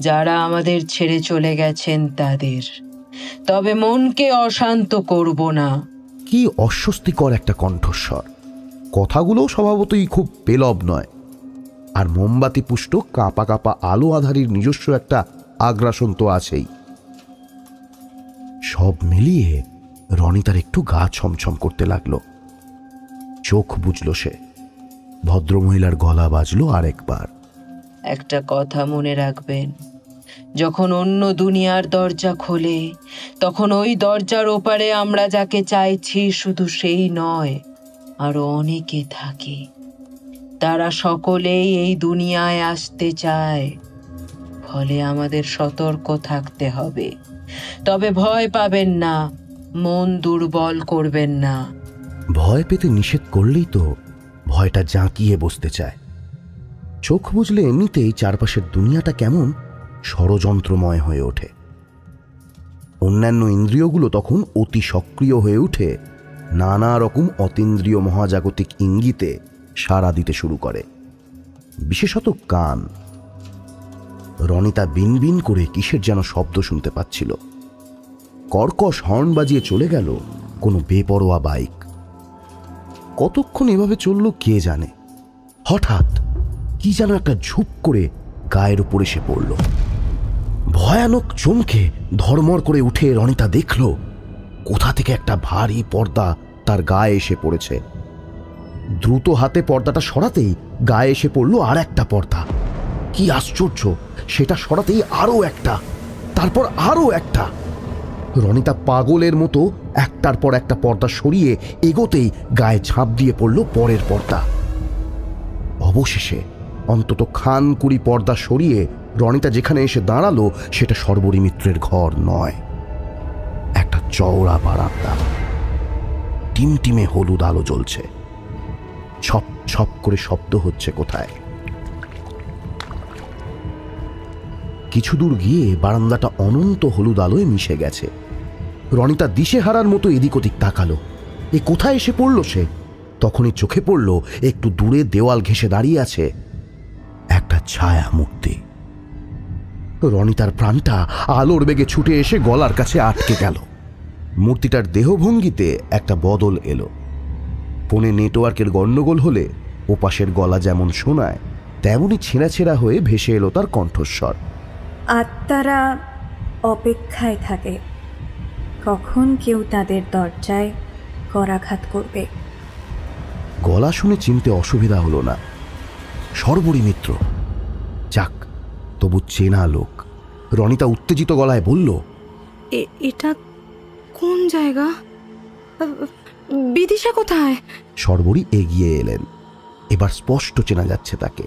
যারা আমাদের ছেড়ে চলে গেছেন তাদের। তবে মনকে অশান্ত করব না। কি অস্বস্তিকর একটা কণ্ঠস্বর। কথাগুলো স্বভাবতই খুব পেলব নয়। আর মোমবাতি পুষ্ট কাঁপা কাঁপা আলো আধারির নিজস্ব একটা আগ্রাসন তো আছেই। সব মিলিয়ে রনিতার একটু গা ছমছম করতে লাগলো। চোখ বুঝল সে। ভদ্রমহিলার গলা বাজলো আরেকবার, একটা কথা মনে রাখবেন, যখন অন্য দুনিয়ার দরজা খোলে তখন ওই দরজার ওপারে আমরা যাকে চাইছি শুধু সেই নয়, আরো অনেকে থাকে। তারা সকলেই এই দুনিয়ায় আসতে চায়। ফলে আমাদের সতর্ক থাকতে হবে। তবে ভয় পাবেন না, মন দুর্বল করবেন না। ভয় পেতে নিষেধ করলেই তো ভয়টা জাঁকিয়ে বসতে চায়। চোখ বুঝলে এমনিতেই চারপাশের দুনিয়াটা কেমন ষড়যন্ত্রময় হয়ে ওঠে। অন্যান্য ইন্দ্রিয়গুলো তখন অতি সক্রিয় হয়ে উঠে নানা রকম অতীন্দ্রিয় মহাজাগতিক ইঙ্গিতে সাড়া দিতে শুরু করে, বিশেষত কান। রনিতা বিনবিন করে কিসের যেন শব্দ শুনতে পাচ্ছিল। কর্কশ হর্ন বাজিয়ে চলে গেল কোনো বেপরোয়া বাইক। কতক্ষণ এভাবে চলল কে জানে। হঠাৎ কি যেন একটা ঝুপ করে গায়ের উপর এসে পড়ল। ভয়ানক চমকে ধর্মর করে উঠে রনিতা দেখল কোথা থেকে একটা ভারী পর্দা তার গায়ে এসে পড়েছে। দ্রুত হাতে পর্দাটা সরাতেই গায়ে এসে পড়ল আর একটা পর্দা। কি আশ্চর্য, সেটা সরাতেই আরো একটা, তারপর আরো একটা। রনিতা পাগলের মতো একটার পর একটা পর্দা সরিয়ে এগোতেই গায়ে ঝাঁপ দিয়ে পড়ল পরের পর্দা। অবশেষে অন্তত 20 পর্দা সরিয়ে রনিতা যেখানে এসে দাঁড়ালো সেটা সর্বরী মিত্রের ঘর নয়, একটা চওড়া বারান্দা। টিমটিমে হলুদ আলো জ্বলছে। ছপ ছপ করে শব্দ হচ্ছে কোথায়। কিছু দূর গিয়ে বারান্দাটা অনন্ত হলুদ আলোয় মিশে গেছে। রনিতা দিশেহারার মতো এদিক ওদিক তাকালো। এ কোথায় এসে পড়ল সে? তখনই চোখে পড়ল একটু দূরে দেওয়াল ঘেঁষে দাঁড়িয়ে আছে একটা ছায়া মূর্তি। রনিতার প্রাণটা আলোর বেগে ছুটে এসে গলার কাছে আটকে গেল। মূর্তিটার দেহভঙ্গিতে একটা বদল এলো। ফোনে নেটওয়ার্কের গন্ডগোল হলে ওপাশের গলা যেমন শোনায় তেমনই ছেঁড়া ছেঁড়া হয়ে ভেসে এলো তার কণ্ঠস্বর। আত্মারা অপেক্ষায় থাকে কখন কেউ তাদের দরজায় করাঘাত করবে। গলা শুনে চিনতে অসুবিধা হলো না। সর্বরী মিত্র। যাক, তবু চেনা লোক। রনিতা উত্তেজিত গলায় বলল, এটা কোন জায়গা? বিদিশা কোথায়? সর্বরী এগিয়ে এলেন। এবার স্পষ্ট চেনা যাচ্ছে তাকে।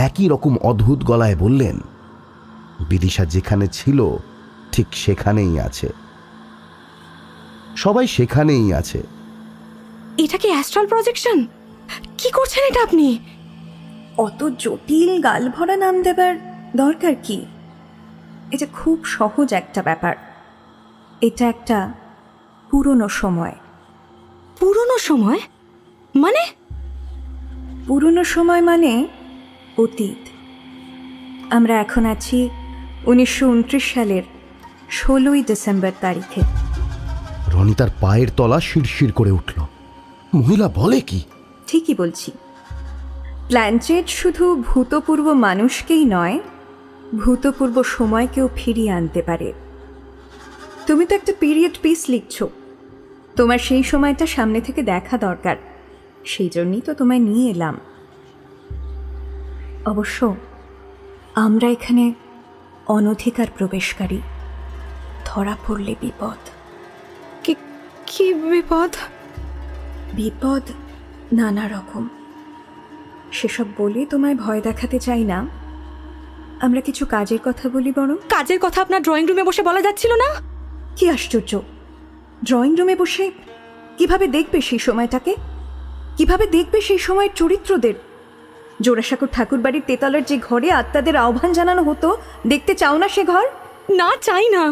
একই রকম অদ্ভুত গলায় বললেন, বিদিশা যেখানে ছিল ঠিক সেখানেই আছে। সবাই সেখানেই আছে। এটা কি অ্যাস্ট্রাল প্রজেকশন? কি করছেন এটা আপনি? অত জটিল গালভরা নাম দেবার দরকার কি? এটা খুব সহজ একটা ব্যাপার। এটা একটা পুরনো সময়। পুরনো সময় মানে? পুরনো সময় মানে অতীত। আমরা এখন আছি 1929 সালের 16ই ডিসেম্বর তারিখে। রনিতার পায়ের তলা শিরশির করে উঠল। মহিলা বলে কি? ঠিকই বলছি। প্ল্যানচেট শুধু ভূতপূর্ব মানুষকেই নয়, ভূতপূর্ব সময়কেও ফিরিয়ে আনতে পারে। তুমি তো একটা পিরিয়ড পিস লিখছ, তোমার সেই সময়টা সামনে থেকে দেখা দরকার। সেই জন্যই তো তোমায় নিয়ে এলাম। অবশ্য আমরা এখানে অনধিকার প্রবেশকারী। ধরা পড়লে বিপদ। কি বিপদ? বিপদ নানা রকম। সেসব বলে তোমায় ভয় দেখাতে চাই না। আমরা কিছু কাজের কথা বলি বরং। কাজের কথা আপনার ড্রয়িং রুমে বসে বলা যাচ্ছিল না? কি আশ্চর্য! ড্রয়িং রুমে বসে কিভাবে দেখবে সেই সময়টাকে? কিভাবে দেখবে সেই সময়ের চরিত্রদের? জোড়াসাঁকোর ঠাকুরবাড়ির তেতলার যে ঘরে আত্মাদের আহ্বান জানানো হতো, দেখতে চাও না সে ঘর? না, চাই না।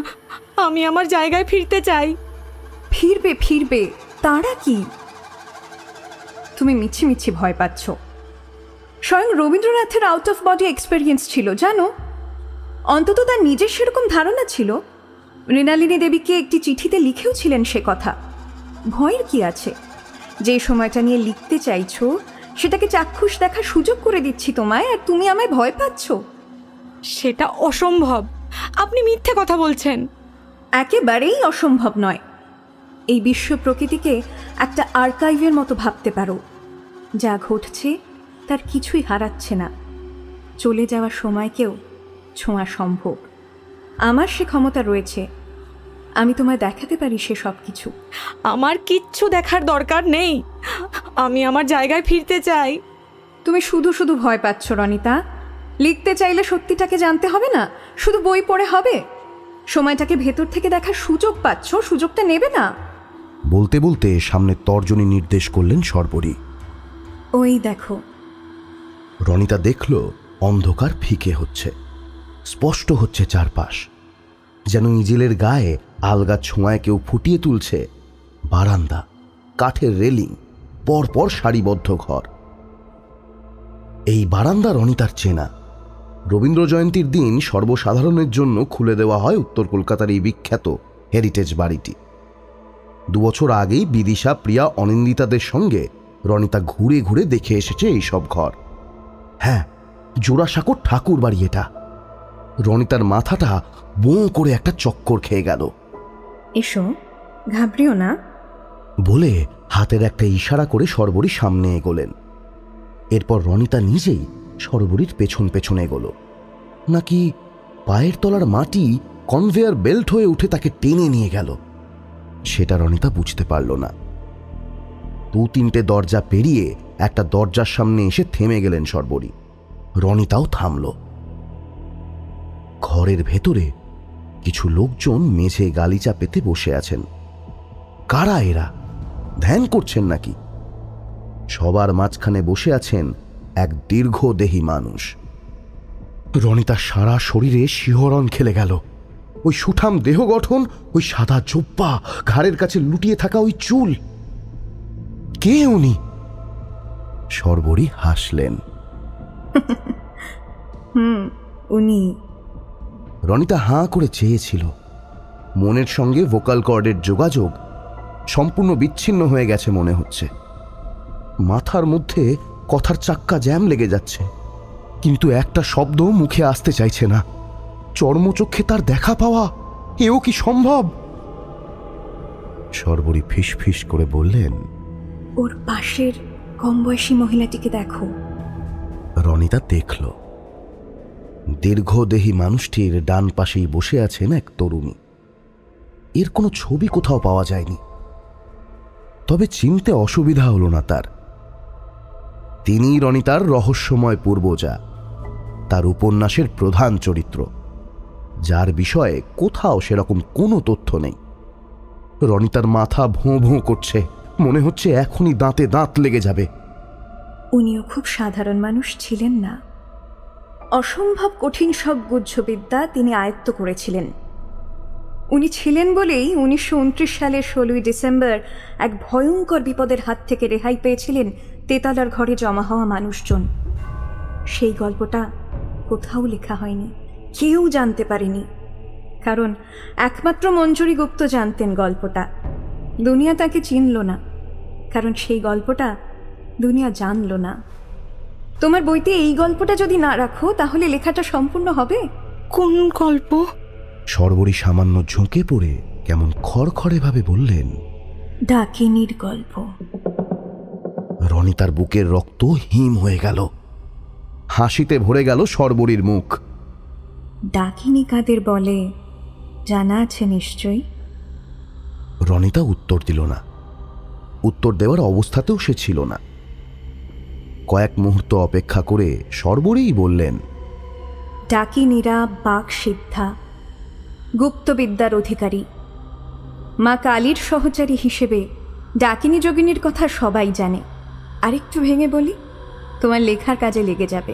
আমি আমার জায়গায় ফিরতে চাই। ফিরবে ফিরবে, তারা কি? তুমি মিছি মিছি ভয় পাচ্ছ। স্বয়ং রবীন্দ্রনাথের আউট অফ বডি এক্সপেরিয়েন্স ছিল, জানো? অন্তত তার নিজের সেরকম ধারণা ছিল। মৃণালিনী দেবীকে একটি চিঠিতে লিখেও ছিলেন সে কথা। ভয়ের কি আছে? যে সময়টা নিয়ে লিখতে চাইছো সেটাকে চাক্ষুষ দেখার সুযোগ করে দিচ্ছি তোমায়, আর তুমি আমায় ভয় পাচ্ছ। সেটা অসম্ভব। আপনি মিথ্যে কথা বলছেন। একেবারেই অসম্ভব নয়। এই বিশ্ব প্রকৃতিকে একটা আর্কাইভের মতো ভাবতে পারো। যা ঘটছে তার কিছুই হারাচ্ছে না। চলে যাওয়ার সময়কেও ছোঁয়া সম্ভব। আমার সে ক্ষমতা রয়েছে। আমি তোমায় দেখাতে পারি সে সব কিছু। আমার কিচ্ছু দেখার দরকার নেই। আমি আমার জায়গায় ফিরতে চাই। তুমি শুধু শুধু ভয় পাচ্ছ রনিতা। লিখতে চাইলে সত্যিটাকে জানতে হবে না, শুধু বই পড়ে হবে? সময়টাকে ভেতর থেকে দেখার সুযোগ পাচ্ছ, সুযোগটা নেবে না? বলতে বলতে সামনে তর্জনী নির্দেশ করলেন সর্বরী। ওই দেখো। রনিতা দেখল অন্ধকার ফিকে হচ্ছে, স্পষ্ট হচ্ছে চারপাশ। যেন ইজিলের গায়ে আলগা ছোঁয়ায় কেউ ফুটিয়ে তুলছে বারান্দা, কাঠের রেলিং, পরপর সারিবদ্ধ ঘর। এই বারান্দা রনিতার চেনা। রবীন্দ্র জয়ন্তীর দিন সর্বসাধারণের জন্য খুলে দেওয়া হয় উত্তর কলকাতার এই বিখ্যাত হেরিটেজ বাড়িটি। 2 বছর আগেই বিদিশা, প্রিয়া, অনিন্দিতাদের সঙ্গে রনিতা ঘুরে ঘুরে দেখে এসেছে এইসব ঘর। হ্যাঁ, জোড়াসাঁকোর ঠাকুর বাড়ি এটা। রনিতার মাথাটা বোঁ করে একটা চক্কর খেয়ে গেল। এসো, ঘাবড়িও না বলে হাতের একটা ইশারা করে সর্বরী সামনে এগোলেন। এরপর রনিতা নিজেই সর্বরীর পেছন পেছন এগোলো। নাকি পায়ের তলার মাটি কনভেয়ার বেল্ট হয়ে উঠে তাকে টেনে নিয়ে গেল, সেটা রনিতা বুঝতে পারল না। 2-3টে দরজা পেরিয়ে একটা দরজার সামনে এসে থেমে গেলেন সর্বরী। রনিতাও থামল। ঘরের ভেতরে কিছু লোকজন মেঝে গালিচা পেতে বসে আছেন। কারা এরা? ধ্যান করছেন নাকি? সবার মাঝখানে বসে আছেন এক দীর্ঘদেহী মানুষ। রনিতার সারা শরীরে শিহরণ খেলে গেল। ওই সুঠাম দেহ গঠন, ওই সাদা জোব্বা, ঘাড়ের কাছে লুটিয়ে থাকা ওই চুল। কে উনি? শর্বরী হাসলেন। উনি। রনিতা হাঁ করে চেয়েছিল। মনের সঙ্গে ভোকাল কর্ডের যোগাযোগ সম্পূর্ণ বিচ্ছিন্ন হয়ে গেছে মনে হচ্ছে। মাথার মধ্যে কথার চাক্কা জ্যাম লেগে যাচ্ছে, কিন্তু একটা শব্দ মুখে আসতে চাইছে না। চর্মচক্ষে তার দেখা পাওয়া, এও কি সম্ভব? শর্বরী ফিস ফিস করে বললেন, ওর পাশের কম বয়সী মহিলাটিকে দেখো। রনিতা দেখল দীর্ঘদেহী মানুষটির ডান পাশেই বসে আছেন এক তরুণী। এর কোনো ছবি কোথাও পাওয়া যায়নি, তবে চিনতে অসুবিধা হল না তার। তিনি রনিতার রহস্যময় পূর্বজা, তার উপন্যাসের প্রধান চরিত্র, যার বিষয়ে কোথাও সেরকম কোনো তথ্য নেই। রনিতার মাথা ভোঁ ভোঁ করছে, মনে হচ্ছে এখনই দাঁতে দাঁত লেগে যাবে। উনিও খুব সাধারণ মানুষ ছিলেন না। অসম্ভব কঠিন সব গুহ্যবিদ্যা তিনি আয়ত্ত করেছিলেন। উনি ছিলেন বলেই 1929 সালের 16ই ডিসেম্বর এক ভয়ঙ্কর বিপদের হাত থেকে রেহাই পেয়েছিলেন তেতালার ঘরে জমা হওয়া মানুষজন। সেই গল্পটা কোথাও লেখা হয়নি, কেউ জানতে পারেনি, কারণ একমাত্র মঞ্জুরি গুপ্ত জানতেন গল্পটা। দুনিয়া তাকে চিনল না, কারণ সেই গল্পটা দুনিয়া জানল না। তোমার বইতে এই গল্পটা যদি না রাখো, তাহলে লেখাটা সম্পূর্ণ হবে? কোন গল্প? শর্বরী সামান্য ঝুঁকে পড়ে কেমন খড়খড়ে ভাবে বললেন, ডাকিনীর গল্প। রনিতার বুকের রক্ত হিম হয়ে গেল। হাসিতে ভরে গেল শর্বরীর মুখ। ডাকিনী কাদের বলে জানা আছে নিশ্চয়ই? রনিতা উত্তর দিল না। উত্তর দেওয়ার অবস্থাতেও সে ছিল না। কয়েক মুহূর্ত অপেক্ষা করে শর্বরীই বললেন, ডাকিনীরা বাক সিদ্ধা, গুপ্তবিদ্যার অধিকারী। মা কালীর সহচারী হিসেবে ডাকিনী যোগিনীর কথা সবাই জানে। আরেকটু ভেঙে বলি, তোমার লেখার কাজে লেগে যাবে।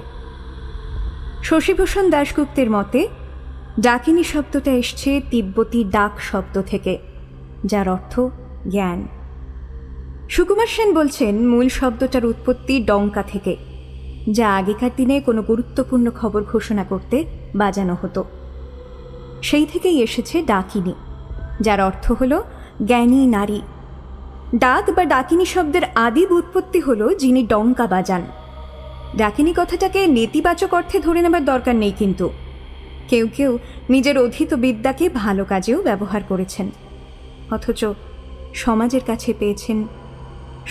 শশীভূষণ দাশগুপ্তের মতে ডাকিনী শব্দটা এসছে তিব্বতী ডাক শব্দ থেকে, যার অর্থ জ্ঞান। সুকুমার সেন বলছেন মূল শব্দটার উৎপত্তি ডঙ্কা থেকে, যা আগেকার দিনে কোনো গুরুত্বপূর্ণ খবর ঘোষণা করতে বাজানো হতো। সেই থেকেই এসেছে ডাকিনী, যার অর্থ হল জ্ঞানী নারী। ডাক বা ডাকিনী শব্দের আদি উৎপত্তি হল যিনি ডঙ্কা বাজান। ডাকিনী কথাটাকে নেতিবাচক অর্থে ধরে নেবার দরকার নেই, কিন্তু কেউ কেউ নিজের অধীত বিদ্যাকে ভালো কাজেও ব্যবহার করেছেন, অথচ সমাজের কাছে পেয়েছেন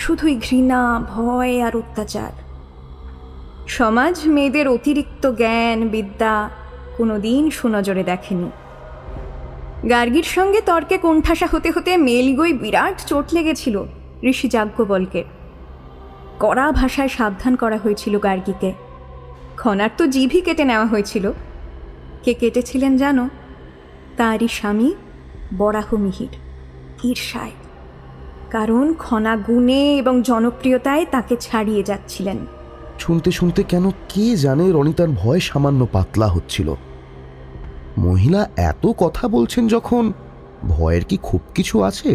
শুধুই ঘৃণা, ভয় আর অত্যাচার। সমাজ মেয়েদের অতিরিক্ত জ্ঞান বিদ্যা কোনোদিন সুনজরে দেখেনি। গার্গীর সঙ্গে তর্কে কোণঠাসা হতে হতে মেলগই বিরাট চোট লেগেছিল ঋষি যাজ্ঞবল্কের। কড়া ভাষায় সাবধান করা হয়েছিল গার্গীকে। খনার তো জিভই কেটে নেওয়া হয়েছিল। কে কেটেছিলেন জানো? তারই স্বামী বরাহমিহির, ঈর্ষায়। কারণ খনা গুণে এবং জনপ্রিয়তায় তাকে ছাড়িয়ে যাচ্ছিলেন। শুনতে শুনতে কেন কে জানে রনিতার ভয় সামান্য পাতলা হচ্ছিল। মহিলা এত কথা বলছেন যখন, ভয়ের কি খুব কিছু আছে?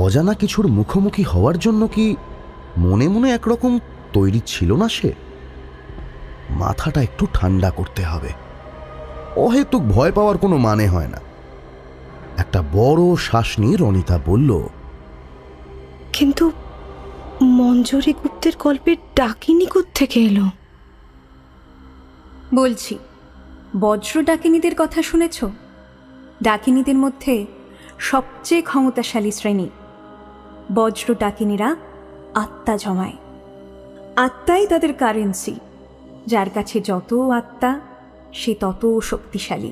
অজানা কিছুর মুখোমুখি হওয়ার জন্য কি মনে মনে একরকম তৈরি ছিল না সে? মাথাটা একটু ঠান্ডা করতে হবে। অহেতুক ভয় পাওয়ার কোনো মানে হয় না। একটা বড় শ্বাস নিয়ে রনিতা বলল, কিন্তু মঞ্জুরি গুপ্তের গল্পের ডাকিনী থেকে এলো? বলছি, বজ্র ডাকিনীদের কথা শুনেছ? ডাকিনীদের মধ্যে সবচেয়ে ক্ষমতাশালী শ্রেণী বজ্র ডাকিনীরা আত্মা জমায়। আত্মাই তাদের কারেন্সি। যার কাছে যত আত্মা, সে তত শক্তিশালী।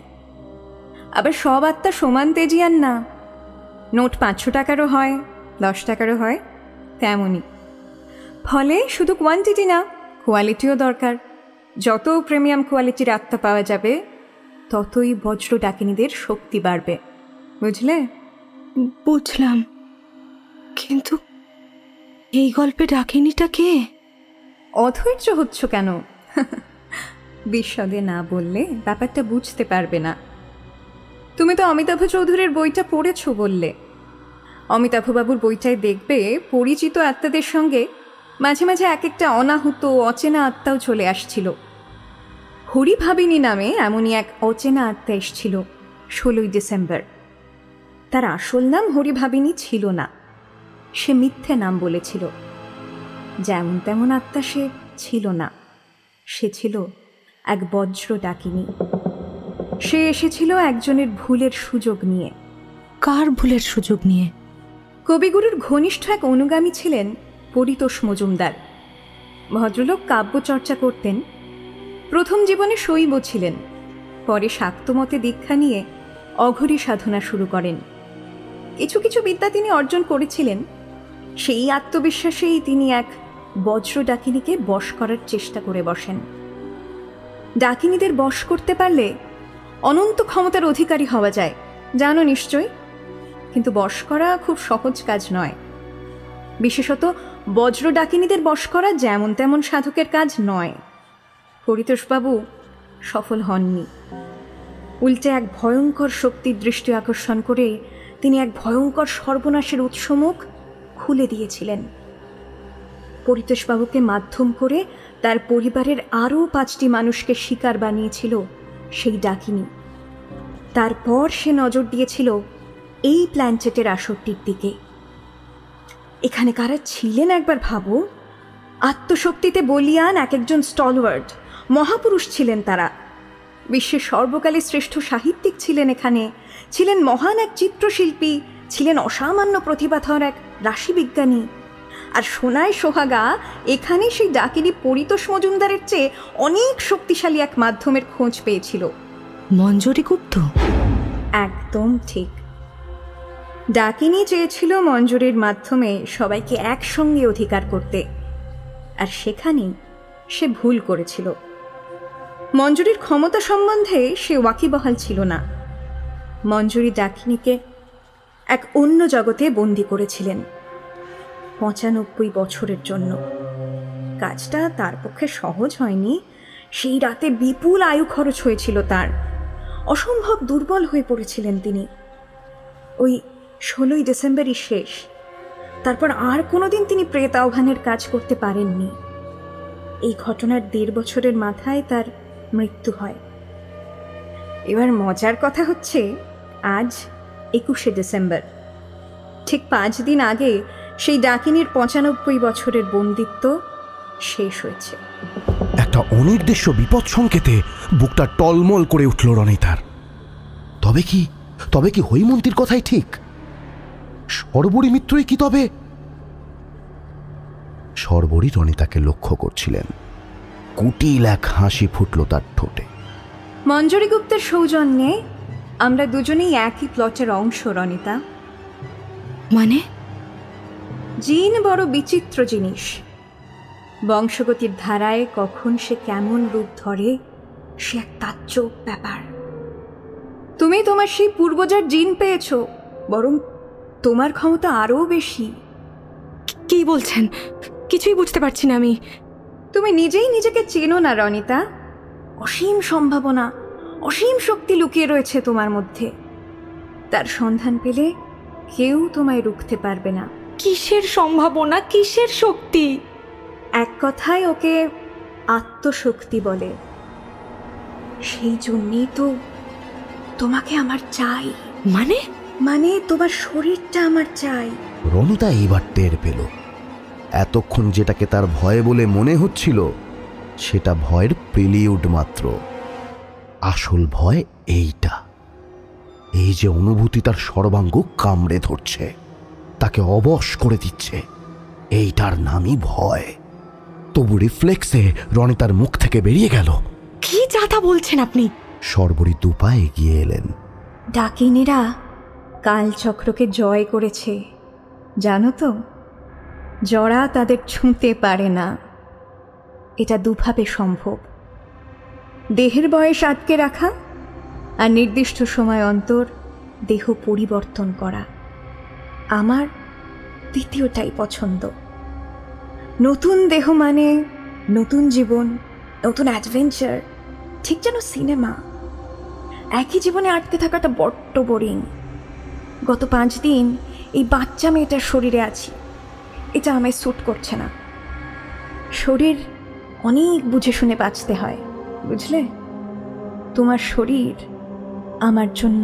আবার সব আত্মা সমান তেজিয়ান না। নোট 500 টাকারও হয়, 10 টাকারও হয়, তেমনই। ফলে শুধু কোয়ান্টিটি না, কোয়ালিটিও দরকার। যত প্রিমিয়াম কোয়ালিটির আত্মা পাওয়া যাবে, ততই বজ্র ডাকিনীদের শক্তি বাড়বে। বুঝলে? বুঝলাম, কিন্তু এই গল্পে ডাকিনীটা কে? অধৈর্য হচ্ছ কেন? বিশদে না বললে ব্যাপারটা বুঝতে পারবে না। তুমি তো অমিতাভ চৌধুরীর বইটা পড়েছ বললে। অমিতাভবাবুর বইটায় দেখবে পরিচিত আত্মাদের সঙ্গে মাঝে মাঝে এক একটা অনাহুত অচেনা আত্মাও চলে আসছিল। হরিভাবিনী নামে এমনই এক অচেনা আত্মা এসছিল 16ই ডিসেম্বর। তার আসল নাম হরিভাবিনী ছিল না, সে মিথ্যে নাম বলেছিল। যেমন তেমন আত্মা সে ছিল না, সে ছিল এক বজ্র ডাকিনী। সে এসেছিল একজনের ভুলের সুযোগ নিয়ে। কার ভুলের সুযোগ নিয়ে? কবিগুরুর ঘনিষ্ঠ এক অনুগামী ছিলেন পরিতোষ মজুমদার। ভদ্রলোক কাব্যচর্চা করতেন। প্রথম জীবনে শৈব ছিলেন, পরে শাক্তমতে দীক্ষা নিয়ে অঘরী সাধনা শুরু করেন। কিছু কিছু বিদ্যা তিনি অর্জন করেছিলেন। সেই আত্মবিশ্বাসেই তিনি এক বজ্র ডাকিনীকে বশ করার চেষ্টা করে বসেন। ডাকিনীদের বশ করতে পারলে অনন্ত ক্ষমতার অধিকারী হওয়া যায়, জানো নিশ্চয়। কিন্তু বশ করা খুব সহজ কাজ নয়। বিশেষত বজ্র ডাকিনীদের বশ করা যেমন তেমন সাধকের কাজ নয়। পরিতোষবাবু সফল হননি। উল্টে এক ভয়ঙ্কর শক্তির দৃষ্টি আকর্ষণ করে তিনি এক ভয়ঙ্কর সর্বনাশের উৎসমুখ খুলে দিয়েছিলেন। পরিতোষবাবুকে মাধ্যম করে তার পরিবারের আরও 5টি মানুষকে শিকার বানিয়েছিল সেই ডাকিনী। তারপর সে নজর দিয়েছিল এই প্ল্যানচেটের আসরটির দিকে। এখানে কারা ছিলেন একবার ভাবো। আত্মশক্তিতে বলিয়ান এক একজন স্টলওয়ার্ড মহাপুরুষ ছিলেন তারা। বিশ্বের সর্বকালের শ্রেষ্ঠ সাহিত্যিক ছিলেন এখানে, ছিলেন মহান এক চিত্রশিল্পী, ছিলেন অসামান্য প্রতিভাধর এক রাশিবিজ্ঞানী। আর সোনায় সোহাগা এখানে সেই ডাকিনী পরিতোষ মজুমদারের চেয়ে অনেক শক্তিশালী এক মাধ্যমের খোঁজ পেয়েছিল। মঞ্জরী গুপ্ত? একদম ঠিক। ডাকিনী চেয়েছিল মঞ্জুরির মাধ্যমে সবাইকে একসঙ্গে অধিকার করতে, আর সেখানেই সে ভুল করেছিল। মঞ্জুরির ক্ষমতা সম্বন্ধে সে ওয়াকিবহাল ছিল না। মঞ্জুরি ডাকিনীকে এক অন্য জগতে বন্দী করেছিলেন 95 বছরের জন্য। কাজটা তার পক্ষে সহজ হয়নি। সেই রাতে বিপুল আয়ু খরচ হয়েছিল তার। অসম্ভব দুর্বল হয়ে পড়েছিলেন তিনি। ওই 16ই ডিসেম্বরই শেষ। তারপর আর কোনোদিন তিনি প্রেত আহ্বানের কাজ করতে পারেননি। এই ঘটনার 1.5 বছরের মাথায় তার মৃত্যু হয়। এবার মজার কথা হচ্ছে, আজ 21শে ডিসেম্বর, ঠিক 5 দিন আগে সেই ডাকিনীর 95 বছরের বন্দিত্ব শেষ হয়েছে। একটা অনির্দিষ্ট বিপদ সংকেতে বুকটা টলমল করে উঠল রনিতার। তবে কি হৈমন্তীর কথাই ঠিক? সর্বরী মিত্রই কি তবে? সর্বরী রনিতাকে লক্ষ্য করছিলেন। কুটিল এক হাসি ফুটল তার ঠোঁটে। মঞ্জরী গুপ্তের সৌজন্যে আমরা দুজনেই একই প্লটের অংশ রনিতা। মানে? জিন বড় বিচিত্র জিনিস। বংশগতির ধারায় কখন সে কেমন রূপ ধরে সে এক তাজ্জব ব্যাপার। তুমি তোমার সেই পূর্বজার জিন পেয়েছ, বরং তোমার ক্ষমতা আরও বেশি। কি বলছেন? কিছুই বুঝতে পারছি না আমি। তুমি নিজেই নিজেকে চেনো না রনিতা। অসীম সম্ভাবনা, অসীম শক্তি লুকিয়ে রয়েছে তোমার মধ্যে। তার সন্ধান পেলে কেউ তোমায় রুখতে পারবে না। কিসের সম্ভাবনা, কিসের শক্তি? এক কথায় ওকে আত্মশক্তি বলে। সেই জন্যেই তো তোমাকে আমার চাই। মানে তোমার শরীরটা আমার চাই। রনিতা এইবার টের পেল, এতক্ষণ যেটাকে তার ভয় বলে মনে হচ্ছিল সেটা ভয়ের প্রিলিউড মাত্র। আসল ভয় এইটা, এই যে অনুভূতি তার সর্বাঙ্গ কামড়ে ধরছে, তাকে অবশ করে দিচ্ছে, এইটার নামই ভয়। তবু রিফ্লেক্সে রনিতার মুখ থেকে বেরিয়ে গেল, কি যাতা বলছেন আপনি? সর্বরী দুপা এগিয়ে এলেন। ডাকিনীরা কালচক্রকে জয় করেছে, জানো তো? জরা তাদের ছুঁতে পারে না। এটা দুভাবে সম্ভব: দেহের বয়স আটকে রাখা আর নির্দিষ্ট সময় অন্তর দেহ পরিবর্তন করা। আমার দ্বিতীয়টাই পছন্দ। নতুন দেহ মানে নতুন জীবন, নতুন অ্যাডভেঞ্চার, ঠিক যেন সিনেমা। একই জীবনে আটকে থাকাটা বড্ড বোরিং। গত 5 দিন এই বাচ্চা মেয়েটার শরীরে আছি, এটা আমায় স্যুট করছে না। শরীর অনেক বুঝে শুনে বাঁচতে হয়, বুঝলে? তোমার শরীর আমার জন্য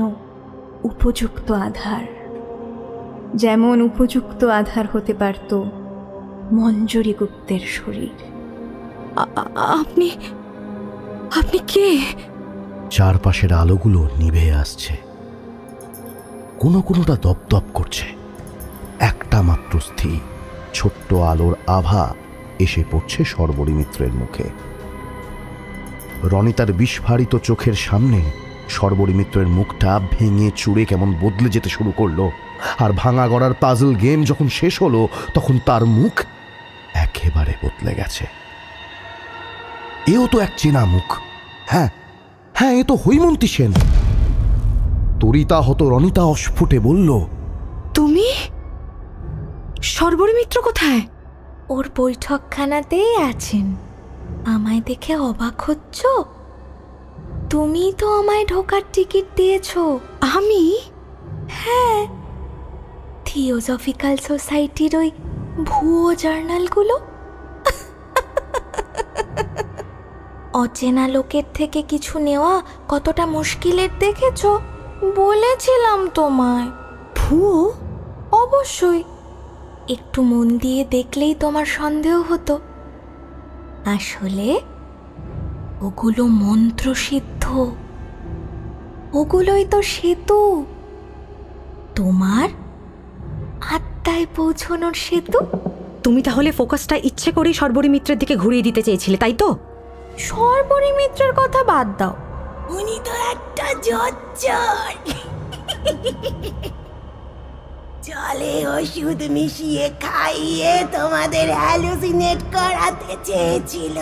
উপযুক্ত আধার, যেমন উপযুক্ত আধার হতে পারত মঞ্জরী গুপ্তের শরীর। আপনি আপনি কে? চারপাশের আলোগুলো নিভে আসছে, কোনোটা দপদপ করছে। একটা মাত্র স্থির ছোট্ট আলোর আভা এসে পড়ছে শর্বরী মিত্রের মুখে। রনিতার বিস্ফারিত চোখের সামনে শর্বরী মিত্রের মুখটা ভেঙে চুরে কেমন বদলে যেতে শুরু করলো। আর ভাঙা গড়ার পাজল গেম যখন শেষ হলো, তখন তার মুখ একেবারে বদলে গেছে। এও তো এক চেনা মুখ। হ্যাঁ হ্যাঁ, এ তো হৈমন্তী সেন। তরিতা হতো রনিতা অস্ফুটে বলল, তুমি? শর্বরী মিত্র কোথায়? ওর বৈঠকখানাতেই আছেন। আমায় দেখে অবাক হচ্ছ? তুমি তো আমায় ঢোকার টিকিট দিয়েছো। আমি? হ্যাঁ, থিওজফিক্যাল সোসাইটির ওই ভুয়ো জার্নালগুলো। অচেনা লোকের থেকে কিছু নেওয়া কতটা মুশকিলের দেখেছো? বলেছিলাম তোমায়। ভুয়ো? অবশ্যই, একটু মন দিয়ে দেখলেই তোমার সন্দেহ হতো। আসলে ওগুলো মন্ত্রসিদ্ধ, ওগুলোই তো সেতু, তোমার আত্মায় পৌঁছানোর সেতু। তুমি তাহলে ফোকাসটা ইচ্ছে করেই শর্বরী মিত্রের দিকে ঘুরিয়ে দিতে চেয়েছিলে, তাই তো? শর্বরী মিত্রের কথা বাদ দাও, উনি তো একটা জজ্জর। জলে ওষুধ মিশিয়ে খাইয়ে তোমাদের হ্যালুসিনেট করাতে চেয়েছিল।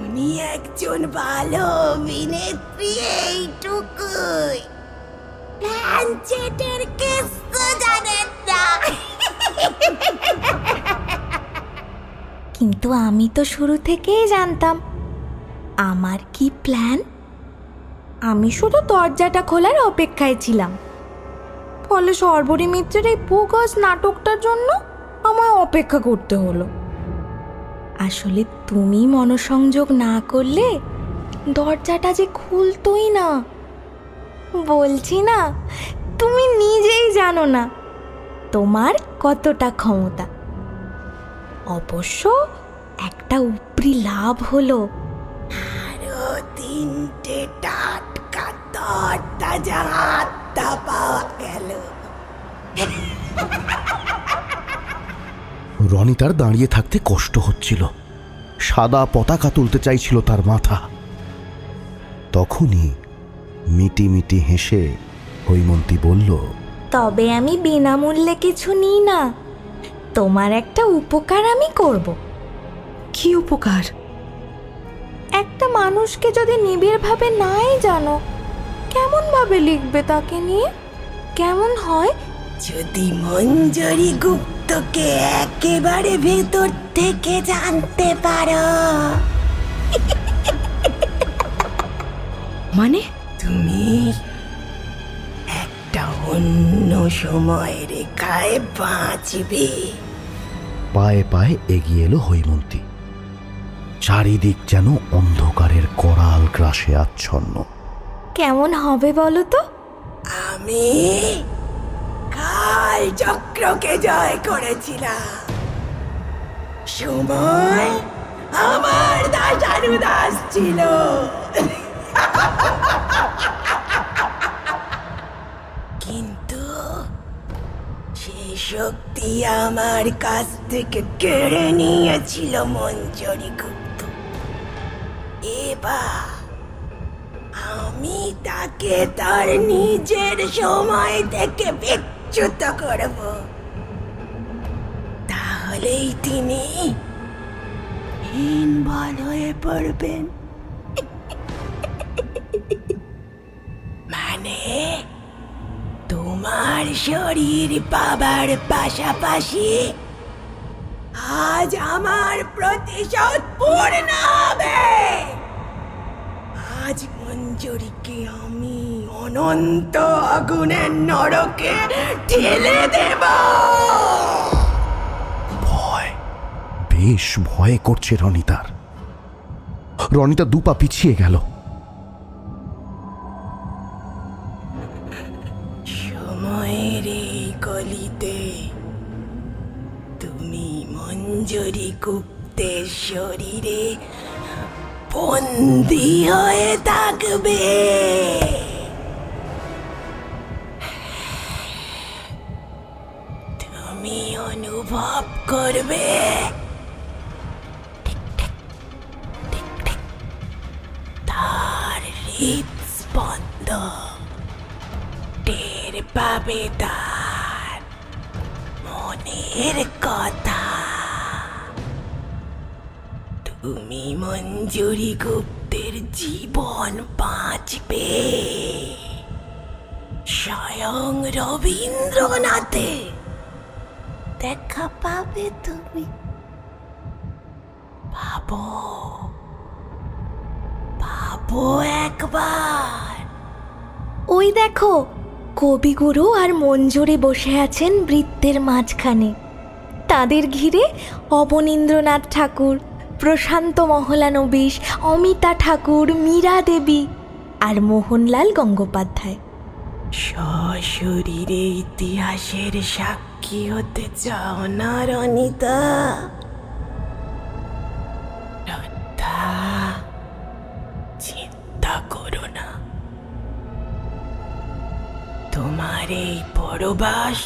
উনি একজন ভালো অভিনেত্রী, এইটুকুই। প্ল্যানচেটের কেস তো জানেন না। কিন্তু আমি তো শুরু থেকেই জানতাম আমার কি প্ল্যান। আমি শুধু দরজাটা খোলার অপেক্ষায় ছিলাম। ফলে শর্বরী মিত্রের এই বোগাস নাটকটার জন্য আমায় অপেক্ষা করতে হলো। আসলে তুমি মনোসংযোগ না করলে দরজাটা যে খুলতোই না। বলছি না, তুমি নিজেই জানো না তোমার কতটা ক্ষমতা। অবশ্য একটা উপরি লাভ হলো, আরো 3টে টাটকা তরতাজা আত্মা পাওয়া গেল। রনিতার দাঁড়িয়ে থাকতে কষ্ট হচ্ছিল, সাদা পতাকা তুলতে চাইছিল তার মাথা। তখনই মিটি মিটি হেসে হৈমন্তী বলল, তবে আমি বিনামূল্যে কিছু নিই না। তোমার একটা উপকার আমি করব। কি উপকার? একটা মানুষকে যদি নিবিড়ভাবে নাই জানো, কেমন ভাবে লিখবে তাকে নিয়ে? কেমন হয় যদি মঞ্জরী গুপ্তকে একেবারে ভেতর থেকে জানতে পারো? মানে? তুমি একটা অন্য সময় রেখায় বাঁচবে। পায়ে পায়ে এগিয়ে এলো হৈমন্তী। চারিদিক যেন অন্ধকারের করাল গ্রাসে আচ্ছন্ন। কেমন হবে বলো তো? আমি কাল চক্রকে জয় করেছিলাম। সময় আমার দাসানুদাস ছিল। কিন্তু সেই শক্তি আমার কাছ থেকে কেড়ে নিয়েছিল মঞ্জরী গুপ্ত। এবার আমি তাকে তার নিজের সময় থেকে বিচ্যুত করব। তাহলেই তিনি হীনবল হয়ে পড়বেন। মানে তোমার শরীর পাবার পাশাপাশি আজ আমার প্রতিশোধ পূর্ণ হবে। আজ অনন্ত আগুনের নরকে ঠেলে দেব। ভয়, বেশ ভয় করছে রনিতার। রনিতা দুপা পিছিয়ে গেল। সময়ের এই গলিতে তুমি মঞ্জরি গুপ্তের শরীরে বন্দী হয়ে থাকবে। তুমি অনুভব করবে তার হৃদস্পন্দ, টের পাবে তার মনের কথা। তুমি মঞ্জুরি গুপ্তের জীবন বাঁচবে। স্বয়ং রবীন্দ্রনাথে দেখা পাবে তুমি। ভাবো ভাবো একবার। ওই দেখো, কবিগুরু আর মঞ্জুরি বসে আছেন বৃত্তের মাঝখানে। তাদের ঘিরে অবনীন্দ্রনাথ ঠাকুর, প্রশান্ত মহলানবিশ, অমিতা ঠাকুর, মীরা দেবী আর মোহনলাল গঙ্গোপাধ্যায়। সশরীরে ইতিহাসের সাক্ষী হতে চাও না রনিতা? চিন্তা করো না, তোমার এই পরবাস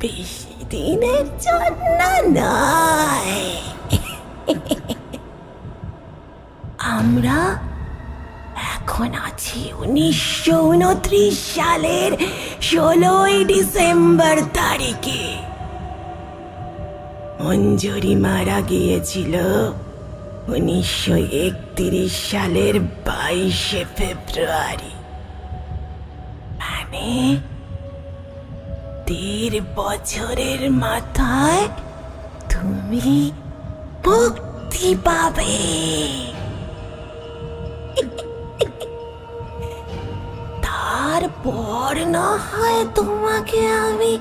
বেশি দিনের জন্য নয়। আমরা এখন আছি 1929 সালের 16 ডিসেম্বর তারিখে। মঞ্জুরি মারা গিয়েছিল 1931 সালের 22 ফেব্রুয়ারি। মানে 1.5 বছরের মাথায় তুমি মুক্তি পাবে। তারপর না হয় তোমাকে আমি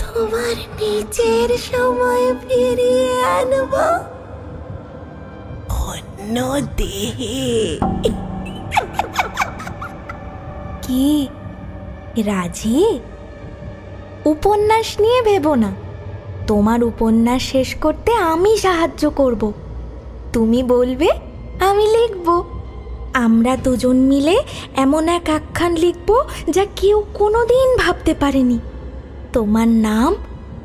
তোমার নিজের সময় ফিরিয়ে আনব, অন্য দেহে। কি রাজি? উপন্যাস নিয়ে ভেবো না, তোমার উপন্যাস শেষ করতে আমি সাহায্য করব। তুমি বলবে, আমি লিখব। আমরা দুজন মিলে এমন এক আখ্যান লিখব যা কেউ কোনোদিন ভাবতে পারেনি। তোমার নাম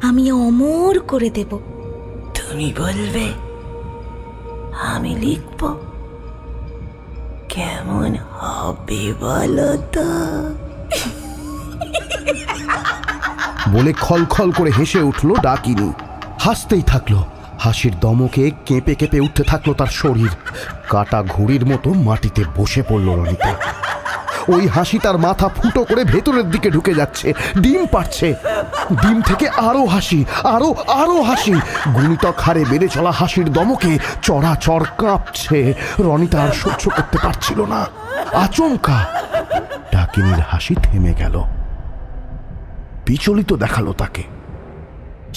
আমি অমর করে দেব। তুমি বলবে, আমি লিখব। কেমন হবে বলো তো? বলে খলখল করে হেসে উঠল ডাকিনী। হাসতেই থাকলো। হাসির দমকে কেঁপে কেঁপে উঠতে থাকলো তার শরীর। কাটা ঘুড়ির মতো মাটিতে বসে পড়ল রনিতা। ওই হাসি তার মাথা ফুটো করে ভেতরের দিকে ঢুকে যাচ্ছে, ডিম পাড়ছে। ডিম থেকে আরো হাসি, আরো আরো হাসি। গুণিতক হারে বেড়ে চলা হাসির দমকে চড়াচড় কাঁপছে। রনিতা আর সহ্য করতে পারছিল না। আচমকা ডাকিনীর হাসি থেমে গেল। বিচলিত দেখালো তাকে।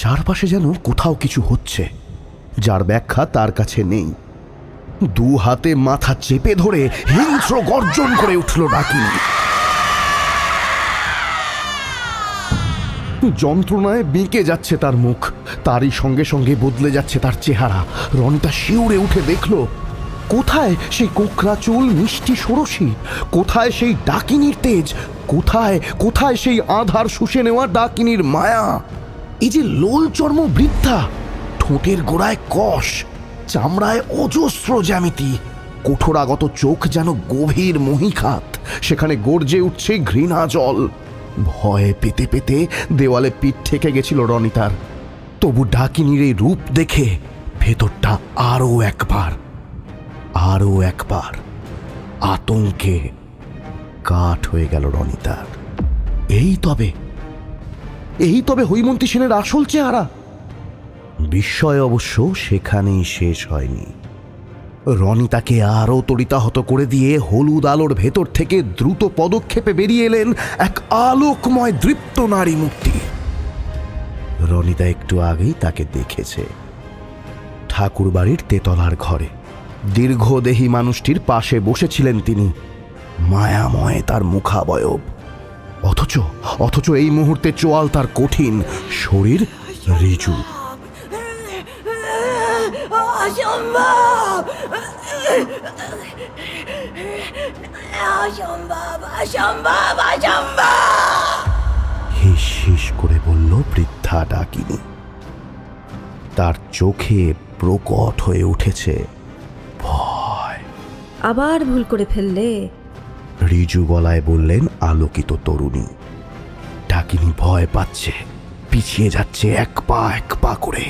চারপাশে যেন কোথাও কিছু হচ্ছে, যার ব্যাখ্যা তার কাছে নেই। দু হাতে মাথা চেপে ধরে হিংস্র গর্জন করে উঠল ডাকিনী। যন্ত্রণায় বেঁকে যাচ্ছে তার মুখ, তারই সঙ্গে সঙ্গে বদলে যাচ্ছে তার চেহারা। রনিতা শিউরে উঠে দেখল, কোথায় সেই কোকড়া চুল, মিষ্টি ষোড়শী? কোথায় সেই ডাকিনীর তেজ? কোথায় কোথায় সেই আধার শুষে নেওয়া ডাকিনীর মায়া? এই যে লোল চর্ম বৃদ্ধা, ঠোঁটের গোড়ায় কষ, চামড়ায় অজস্র জ্যামিতি, কঠোরাগত চোখ যেন গভীর মহিখাত, সেখানে গর্জে উঠছে ঘৃণা জল। ভয়ে পেতে পেতে দেওয়ালে পিঠ ঠেকে গেছিল রনিতার। তবু ডাকিনীর এই রূপ দেখে ভেতরটা আরো একবার আতঙ্কে কাঠ হয়ে গেল রনিতার। এই তবে হৈমন্তী সেনের আসল চেহারা। বিস্ময় অবশ্য সেখানেই শেষ হয়নি। রনিতাকে আরও তড়িতাহত করে দিয়ে হলুদ আলোর ভেতর থেকে দ্রুত পদক্ষেপে বেরিয়ে এলেন এক আলোকময় দৃপ্ত নারী মূর্তি। রনিতা একটু আগেই তাকে দেখেছে ঠাকুরবাড়ির তেতলার ঘরে। দীর্ঘদেহী মানুষটির পাশে বসেছিলেন তিনি, মায়াময় তার মুখাবয়ব। অথচ এই মুহূর্তে চোয়াল তার কঠিন, শরীর ঋজু। হিস হিস করে বলল বৃদ্ধা ডাকিনী। তার চোখে প্রকট হয়ে উঠেছে ভয়। আবার ভুল করে ফেললে, ঋজু গলায় বললেন আলোকিত তরুণী। ডাকিনী ভয় পাচ্ছে, পিছিয়ে যাচ্ছে এক পা করে,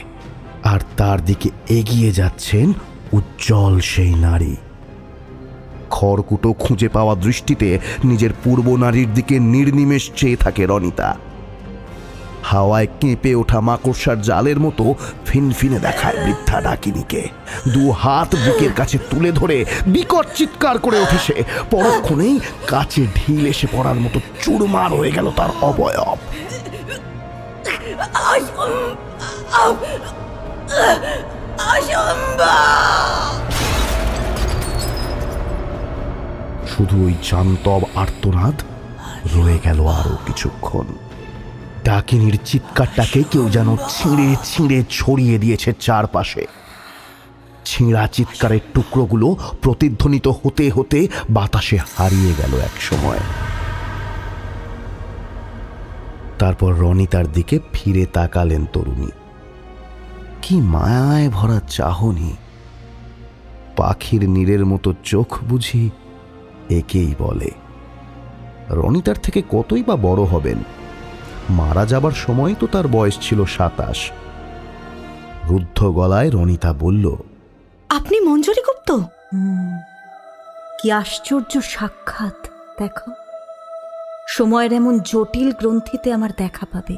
আর তার দিকে এগিয়ে যাচ্ছেন উজ্জ্বল সেই নারী। খড়কুটো খুঁজে পাওয়া দৃষ্টিতে নিজের পূর্ব নারীর দিকে নির্নিমেষ চেয়ে থাকে রনিতা। হাওয়ায় কেঁপে ওঠা মাকড়সার জালের মতো ফিনফিনে দেখায় বৃদ্ধা ডাকিনীকে। দু হাত বুকের কাছে তুলে ধরে বিকট চিৎকার করে ওঠে সে। পরক্ষণেই কাছে ঢিল এসে পড়ার মতো চুরমার হয়ে গেল তার অবয়ব। শুধু ওই জান্তব আর্তনাদ রয়ে গেল আরো কিছুক্ষণ। ডাকিনীর চিৎকারটাকে কেউ যেন ছিঁড়ে ছিঁড়ে ছড়িয়ে দিয়েছে চারপাশে। ছিঁড়া চিৎকারের টুকরোগুলো প্রতিধ্বনিত হতে হতে বাতাসে হারিয়ে গেল এক সময়। তারপর রনিতার দিকে ফিরে তাকালেন তরুণী। কি মায়ায় ভরা চাহনি! পাখির নীড়ের মতো চোখ বুঝি একেই বলে। রনিতার থেকে কতই বা বড় হবেন? মারা যাবার সময় তো তার বয়স ছিল 27। রুদ্ধ গলায় রনিতা বলল, আপনি মঞ্জুরি গুপ্ত? কি আশ্চর্য সাক্ষাৎ! দেখো, সময়ের এমন জটিল গ্রন্থিতে আমার দেখা পাবে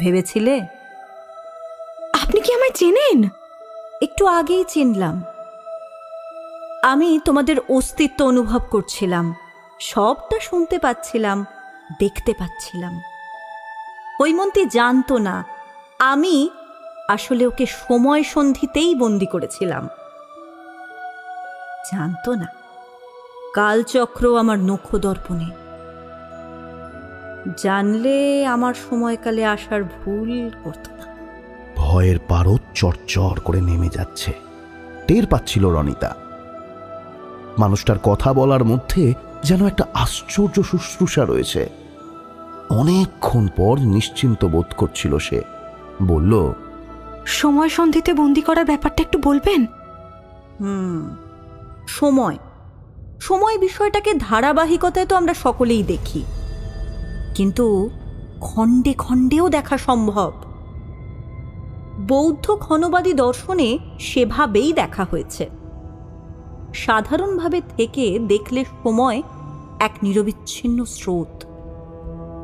ভেবেছিলে? আপনি কি আমায় চেনেন? একটু আগেই চিনলাম। আমি তোমাদের অস্তিত্ব অনুভব করছিলাম, সবটা শুনতে পাচ্ছিলাম, দেখতে পাচ্ছিলাম। হৈমন্তী জানতো না আমি আসলে ওকে সময় সন্ধিতেই বন্দি করেছিলাম। জানতো না কালচক্র আমার নখদর্পণে। জানলে আমার সময়কালে আসার ভুল করত না। ভয়ের পারদ চরচর করে নেমে যাচ্ছে, টের পাচ্ছিল রনিতা। মানুষটার কথা বলার মধ্যে যেন একটা আশ্চর্য শুশ্রূষা রয়েছে। অনেকক্ষণ পর নিশ্চিন্ত বোধ করছিল সে। বলল, সময় সন্ধিতে বন্দি করার ব্যাপারটা একটু বলবেন? সময় বিষয়টাকে ধারাবাহিকতায় তো আমরা সকলেই দেখি, কিন্তু খণ্ডে খণ্ডেও দেখা সম্ভব। বৌদ্ধ ক্ষণবাদী দর্শনে সেভাবেই দেখা হয়েছে। সাধারণভাবে থেকে দেখলে সময় এক নিরবিচ্ছিন্ন স্রোত,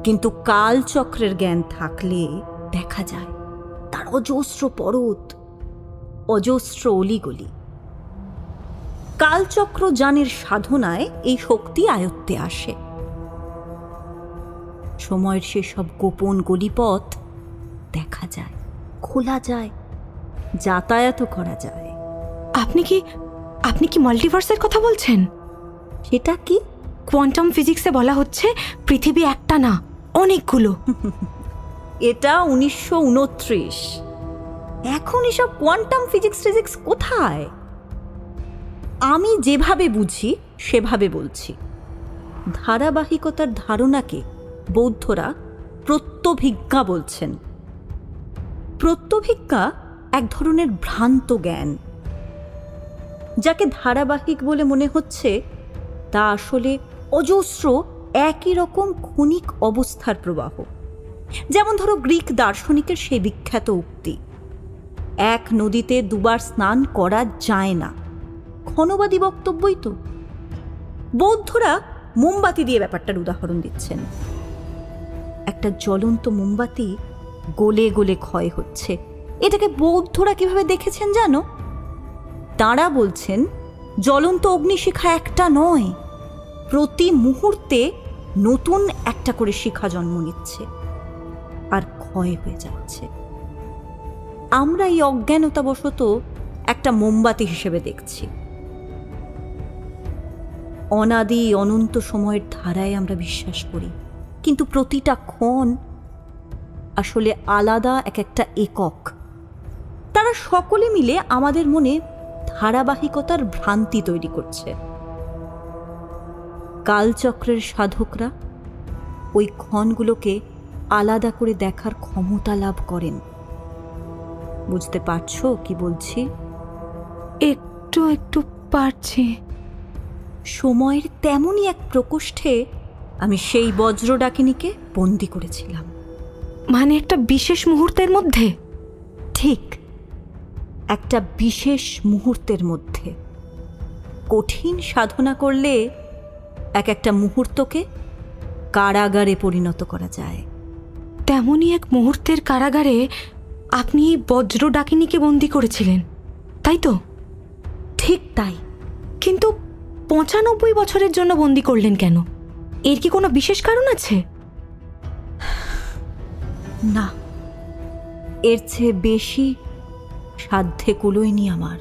কিন্তু কালচক্রের জ্ঞান থাকলে দেখা যায় তার অজস্র পরত, অজস্র অলিগলি। কালচক্র জানের সাধনায় এই শক্তি আয়ত্তে আসে। সময়ের সেসব গোপন গলিপথ দেখা যায়, খোলা যায়, যাতায়াত করা যায়। আপনি কি মাল্টিভার্সের কথা বলছেন? সেটা কি? কোয়ান্টাম ফিজিক্সে বলা হচ্ছে পৃথিবী একটা না, অনেকগুলো। এটা 1929। এখন এসব কোয়ান্টাম ফিজিক্স কোথায়? আমি যেভাবে বুঝি সেভাবে বলছি। ধারাবাহিকতার ধারণাকে বৌদ্ধরা প্রত্যভিজ্ঞা বলছেন। প্রত্যভিজ্ঞা এক ধরনের ভ্রান্ত জ্ঞান। যাকে ধারাবাহিক বলে মনে হচ্ছে তা আসলে অজস্র একই রকম ক্ষণিক অবস্থার প্রবাহ। যেমন ধরো গ্রিক দার্শনিকের সেই বিখ্যাত উক্তি, এক নদীতে দুবার স্নান করা যায় না। ক্ষণবাদী বক্তব্যই তো। বৌদ্ধরা মোমবাতি দিয়ে ব্যাপারটার উদাহরণ দিচ্ছেন। একটা জ্বলন্ত মোমবাতি গলে গলে ক্ষয় হচ্ছে। এটাকে বৌদ্ধরা কিভাবে দেখেছেন জানো? তাঁরা বলছেন জ্বলন্ত অগ্নিশিখা একটা নয়, প্রতি মুহূর্তে নতুন একটা করে শিখা জন্ম নিচ্ছে আর ক্ষয় হয়ে যাচ্ছে। আমরা এই অজ্ঞানতাবশত একটা মোমবাতি হিসেবে দেখছি। অনাদি অনন্ত সময়ের ধারায় আমরা বিশ্বাস করি, কিন্তু প্রতিটা ক্ষণ আসলে আলাদা এক একটা একক। তারা সকলে মিলে আমাদের মনে ধারাবাহিকতার ভ্রান্তি তৈরি করছে। কালচক্রের সাধকরা ওই ক্ষণগুলোকে আলাদা করে দেখার ক্ষমতা লাভ করেন। বুঝতে পারছো কি বলছি? একটু একটু পারছি। সময়ের তেমনই এক প্রকোষ্ঠে আমি সেই বজ্র ডাকিনীকে বন্দি করেছিলাম। মানে একটা বিশেষ মুহূর্তের মধ্যে? ঠিক, একটা বিশেষ মুহূর্তের মধ্যে। কঠিন সাধনা করলে এক একটা মুহূর্তকে কারাগারে পরিণত করা যায়। তেমনই এক মুহূর্তের কারাগারে আপনি বজ্র ডাকিনীকে বন্দি করেছিলেন, তাই তো? ঠিক তাই। কিন্তু ৯৫ বছরের জন্য বন্দি করলেন কেন? এর কি কোনো বিশেষ কারণ আছে? না, এর চেয়ে বেশি সাধ্যে কুলোয়নি আমার।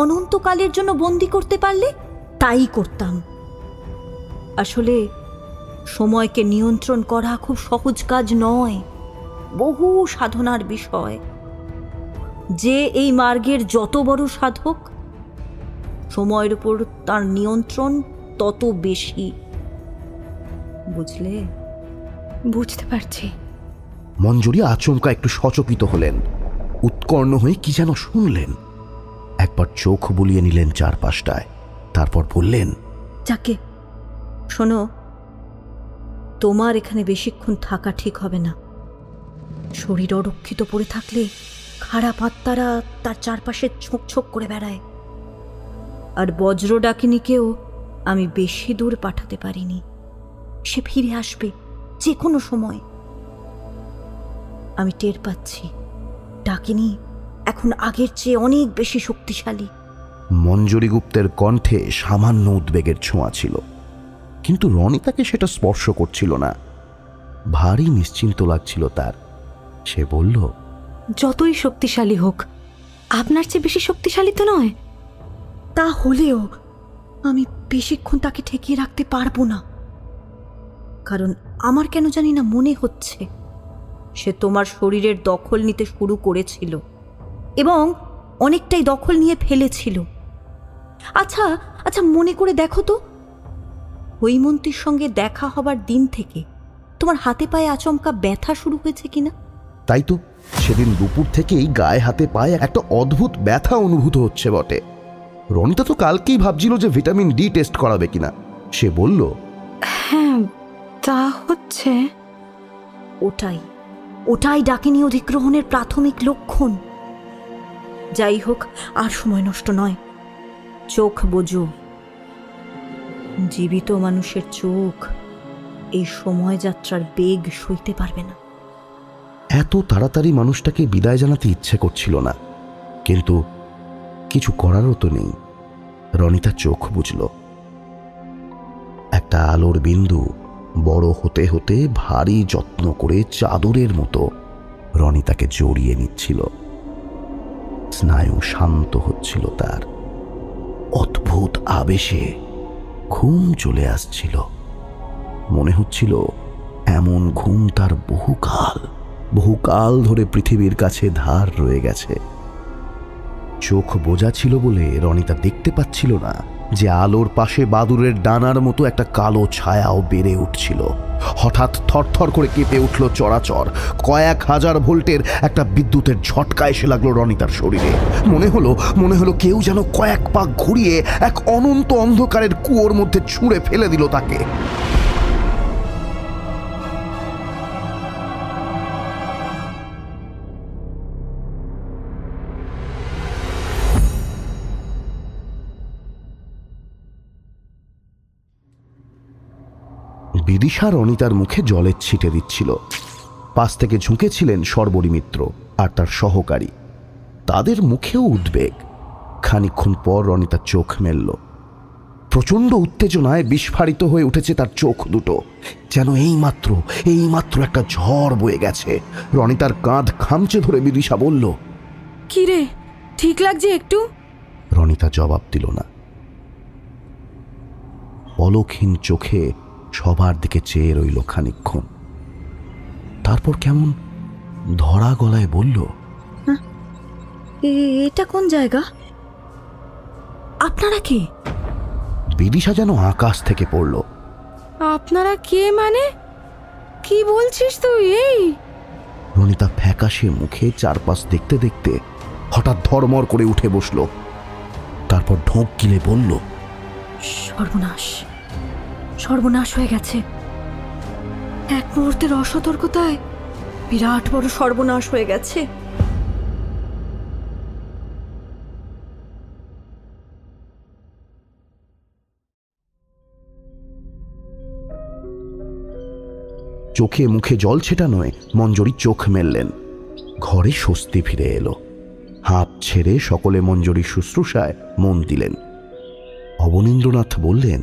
অনন্তকালের জন্য বন্দি করতে পারলে তাই করতাম। আসলে সময়কে নিয়ন্ত্রণ করা খুব সহজ কাজ নয়, বহু সাধনার বিষয়। যে এই মার্গের যত বড় সাধক, সময়ের উপর তার নিয়ন্ত্রণ তত বেশি। বুঝলে? বুঝতে পারছি। মঞ্জুরি আচমকা একটু সচকিত হলেন, উৎকর্ণ হয়ে কি যেন শুনলেন। একবার চোখ বুলিয়ে নিলেন চারপাশটায়, তারপর বললেন, যাকে শোনো, তোমার এখানে বেশিক্ষণ থাকা ঠিক হবে না। শরীর অরক্ষিত পড়ে থাকলে খারাপ আত্মারা তার চারপাশে ছোঁক ছোঁক করে বেড়ায়। আর বজ্র ডাকিনীকেও আমি বেশি দূর পাঠাতে পারিনি। সে ফিরে আসবে যে কোনো সময়। আমি টের পাচ্ছি ডাকিনী এখন আগের চেয়ে অনেক বেশি শক্তিশালী। মঞ্জুরি গুপ্তের কণ্ঠে সামান্য উদ্বেগের ছোঁয়া ছিল, কিন্তু রনিতাকে সেটা স্পর্শ করছিল না। ভারী নিশ্চিন্ত লাগছিল তার। সে বলল, যতই শক্তিশালী হোক, আপনার চেয়ে বেশি শক্তিশালী তো নয়। তা হলেও আমি বেশিক্ষণ তাকে ঠেকিয়ে রাখতে পারবো না। কারণ আমার কেন জানি না মনে হচ্ছে সে তোমার শরীরের দখল নিতে শুরু করেছিল এবং অনেকটাই দখল নিয়ে ফেলেছিল। আচ্ছা আচ্ছা, মনে করে দেখো তো, হৈমন্তীর সঙ্গে দেখা হবার দিন থেকে তোমার হাতে পায়ে আচমকা ব্যথা শুরু হয়েছে কিনা? তাই তো, সেদিন দুপুর থেকেই গায়ে হাতে পায়ে একটা অদ্ভুত ব্যথা অনুভূত হচ্ছে বটে। রনিতা তো কালকেই ভাবছিল যে ভিটামিন ডি টেস্ট করাবে কিনা। সে বলল, হ্যাঁ তা হচ্ছে। ওটাই ডাকিনী অধিগ্রহণের প্রাথমিক লক্ষণ। যাই হোক, আর সময় নষ্ট নয়। চোখ বোঝো, জীবিত মানুষের চোখ এই সময় যাত্রার বেগ সইতে পারবে না। এত তাড়াতাড়ি মানুষটাকে বিদায় জানাতে ইচ্ছে করছিল না, কিন্তু কিছু করারও তো নেই। রনিতা চোখ বুঝল। একটা আলোর বিন্দু বড় হতে হতে ভারী যত্ন করে চাদরের মতো রনিতাকে জড়িয়ে নিচ্ছিল। স্নায়ু শান্ত হচ্ছিল তার। অদ্ভুত আবেশে ঘুম চলে আসছিল। মনে হচ্ছিল এমন ঘুম তার বহুকাল ধরে পৃথিবীর কাছে ধার রয়ে গেছে। চোখ বোঝা ছিল বলে রনিতা দেখতে পাচ্ছিল না যে আলোর পাশে বাদুরের ডানার মতো একটা কালো ছায়াও বেড়ে উঠছিল। হঠাৎ থরথর করে কেঁপে উঠল চরাচর। কয়েক হাজার ভোল্টের একটা বিদ্যুতের ঝটকা এসে লাগলো রনিতার শরীরে। মনে হলো কেউ যেন কয়েক পাক ঘুরিয়ে এক অনন্ত অন্ধকারের কুয়োর মধ্যে ছুঁড়ে ফেলে দিল তাকে। বিদিশা রনিতার মুখে জলের ছিটে দিচ্ছিল। পাশ থেকে ঝুঁকেছিলেন শর্বরী মিত্র আর তার সহকারী। তাদের মুখেও উদ্বেগ। খানিকক্ষণ পর রনিতা চোখ মেলল। প্রচণ্ড উত্তেজনায় বিস্ফারিত হয়ে উঠেছে তার চোখ দুটো, যেন এইমাত্র একটা ঝড় বয়ে গেছে। রনিতার কাঁধ খামচে ধরে বিদিশা বলল, কি রে, ঠিক লাগছে একটু? রনিতা জবাব দিল না। পলকহীন চোখে সবার দিকে চেয়ে রইল খানিকক্ষণ। তারপর কেমন ধরা গলায় বলল, এটা কোন জায়গা? আপনারা কে? বিদিশা যেন আকাশ থেকে পড়ল। আপনারা কে মানে? কি বলছিস তুই? এই রনিতা ফ্যাকাশে মুখে চারপাশ দেখতে দেখতে হঠাৎ ধর্মর করে উঠে বসল। তারপর ঢোক গিলে বলল, সর্বনাশ হয়ে গেছে। এক মুহূর্তের অসতর্কতায় বিরাট বড় সর্বনাশ হয়ে গেছে। চোখে মুখে জল ছেটানোয় মঞ্জরি চোখ মেললেন। ঘরে স্বস্তি ফিরে এলো। হাঁপ ছেড়ে সকলে মঞ্জরির শুশ্রূষায় মন দিলেন। অবনীন্দ্রনাথ বললেন,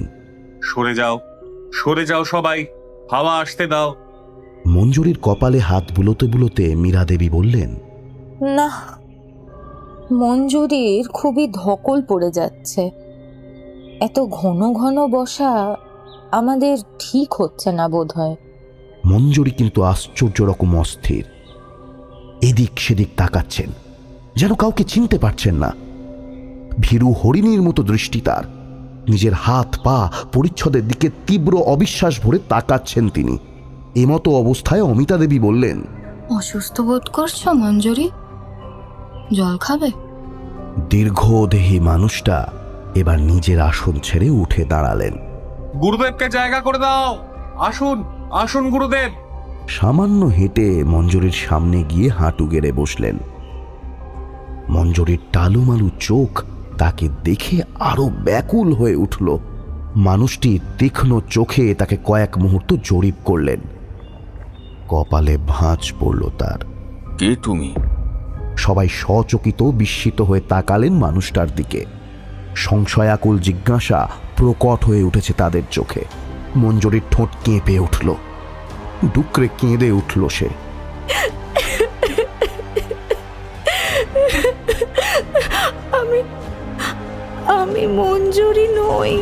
সরে যাও সবাই, হাওয়া আসতে দাও। মঞ্জরির কপালে হাত বুলোতে বুলোতে মীরা দেবী বললেন, না, মঞ্জরির খুবই ধকল পড়ে যাচ্ছে। এত ঘন ঘন বসা আমাদের ঠিক হচ্ছে না বোধহয়। মঞ্জরি কিন্তু আশ্চর্য রকম অস্থির। এদিক সেদিক তাকাচ্ছেন, যেন কাউকে চিনতে পারছেন না। ভীরু হরিণীর মতো দৃষ্টি তার। নিজের হাত পা পরিচ্ছদের দিকে তীব্র অবিশ্বাস ভরে তাকাচ্ছেন তিনি। এমতো অবস্থায় অমিতা দেবী বললেন, অসুস্থ বোধ করছো মঞ্জরি? জল খাবে? দীর্ঘদেহী মানুষটা এবার নিজের আসন ছেড়ে উঠে দাঁড়ালেন। গুরুদেবকে জায়গা করে দাও, আসুন আসুন গুরুদেব। সামান্য হেঁটে মঞ্জরির সামনে গিয়ে হাঁটু গেড়ে বসলেন। মঞ্জরির টালুমালু চোখ তাকে দেখে আরো ব্যাকুল হয়ে উঠল। মানুষটি তীক্ষ্ণ চোখে তাকে কয়েক মুহূর্ত জরিপ করলেন। কপালে ভাঁজ পড়ল তার। কে তুমি? সবাই সচকিত বিস্মিত হয়ে তাকালেন মানুষটার দিকে। সংশয়াকুল জিজ্ঞাসা প্রকট হয়ে উঠেছে তাদের চোখে। মঞ্জরির ঠোঁট কেঁপে উঠল, ডুকরে কেঁদে উঠল সে। আমি মঞ্জরি নই।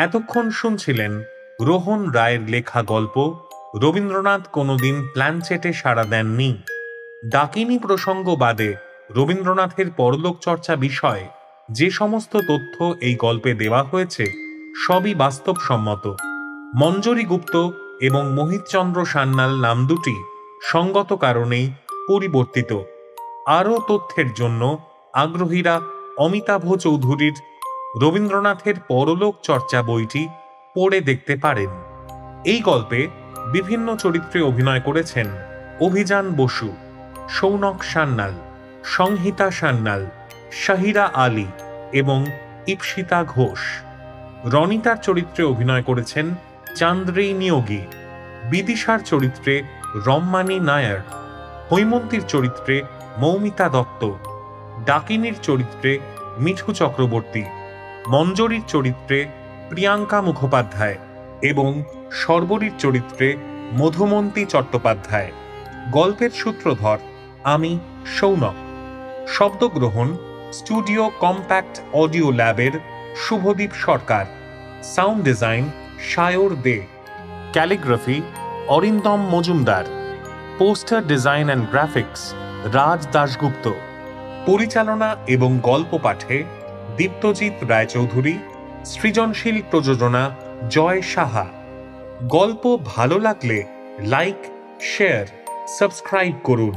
এতক্ষণ শুনছিলেন রোহন রায়ের লেখা গল্প রবীন্দ্রনাথ কোনোদিন প্ল্যানচেটে সাড়া দেননি। ডাকিনী প্রসঙ্গ বাদে রবীন্দ্রনাথের পরলোক চর্চা বিষয়ে যে সমস্ত তথ্য এই গল্পে দেওয়া হয়েছে সবই বাস্তবসম্মত। মঞ্জরি গুপ্ত এবং মোহিতচন্দ্র সান্যাল নাম দুটি সঙ্গত কারণেই পরিবর্তিত। আরও তথ্যের জন্য আগ্রহীরা অমিতাভ চৌধুরীর রবীন্দ্রনাথের পরলোক চর্চা বইটি পড়ে দেখতে পারেন। এই গল্পে বিভিন্ন চরিত্রে অভিনয় করেছেন অভিযান বসু, সৌনক সান্যাল, সংহিতা সান্যাল, শাহিরা আলী এবং ইপসিতা ঘোষ। রনিতার চরিত্রে অভিনয় করেছেন চান্দ্রেই নিয়োগী, বিদিশার চরিত্রে রম্মানী নায়ার, হৈমন্তীর চরিত্রে মৌমিতা দত্ত, ডাকিনীর চরিত্রে মিঠু চক্রবর্তী, মঞ্জরির চরিত্রে প্রিয়াঙ্কা মুখোপাধ্যায় এবং সর্বরীর চরিত্রে মধুমন্তী চট্টোপাধ্যায়। গল্পের সূত্রধর আমি সৌনক। শব্দগ্রহণ স্টুডিও কম্প্যাক্ট অডিও ল্যাবের Shubhadip Sarkar. Sound design Sayar De. Calligraphy Arindam Majumdar. Poster design and graphics Raj Dasgupta. পরিচালনা এবং গল্প পাঠে দীপ্তজিৎ রায়চৌধুরী। সৃজনশীল প্রযোজনা জয় সাহা। গল্প ভালো লাগলে লাইক, শেয়ার, সাবস্ক্রাইব করুন।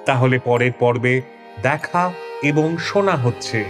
তাহলে পরের পর্বে দেখা এবং শোনা হচ্ছে।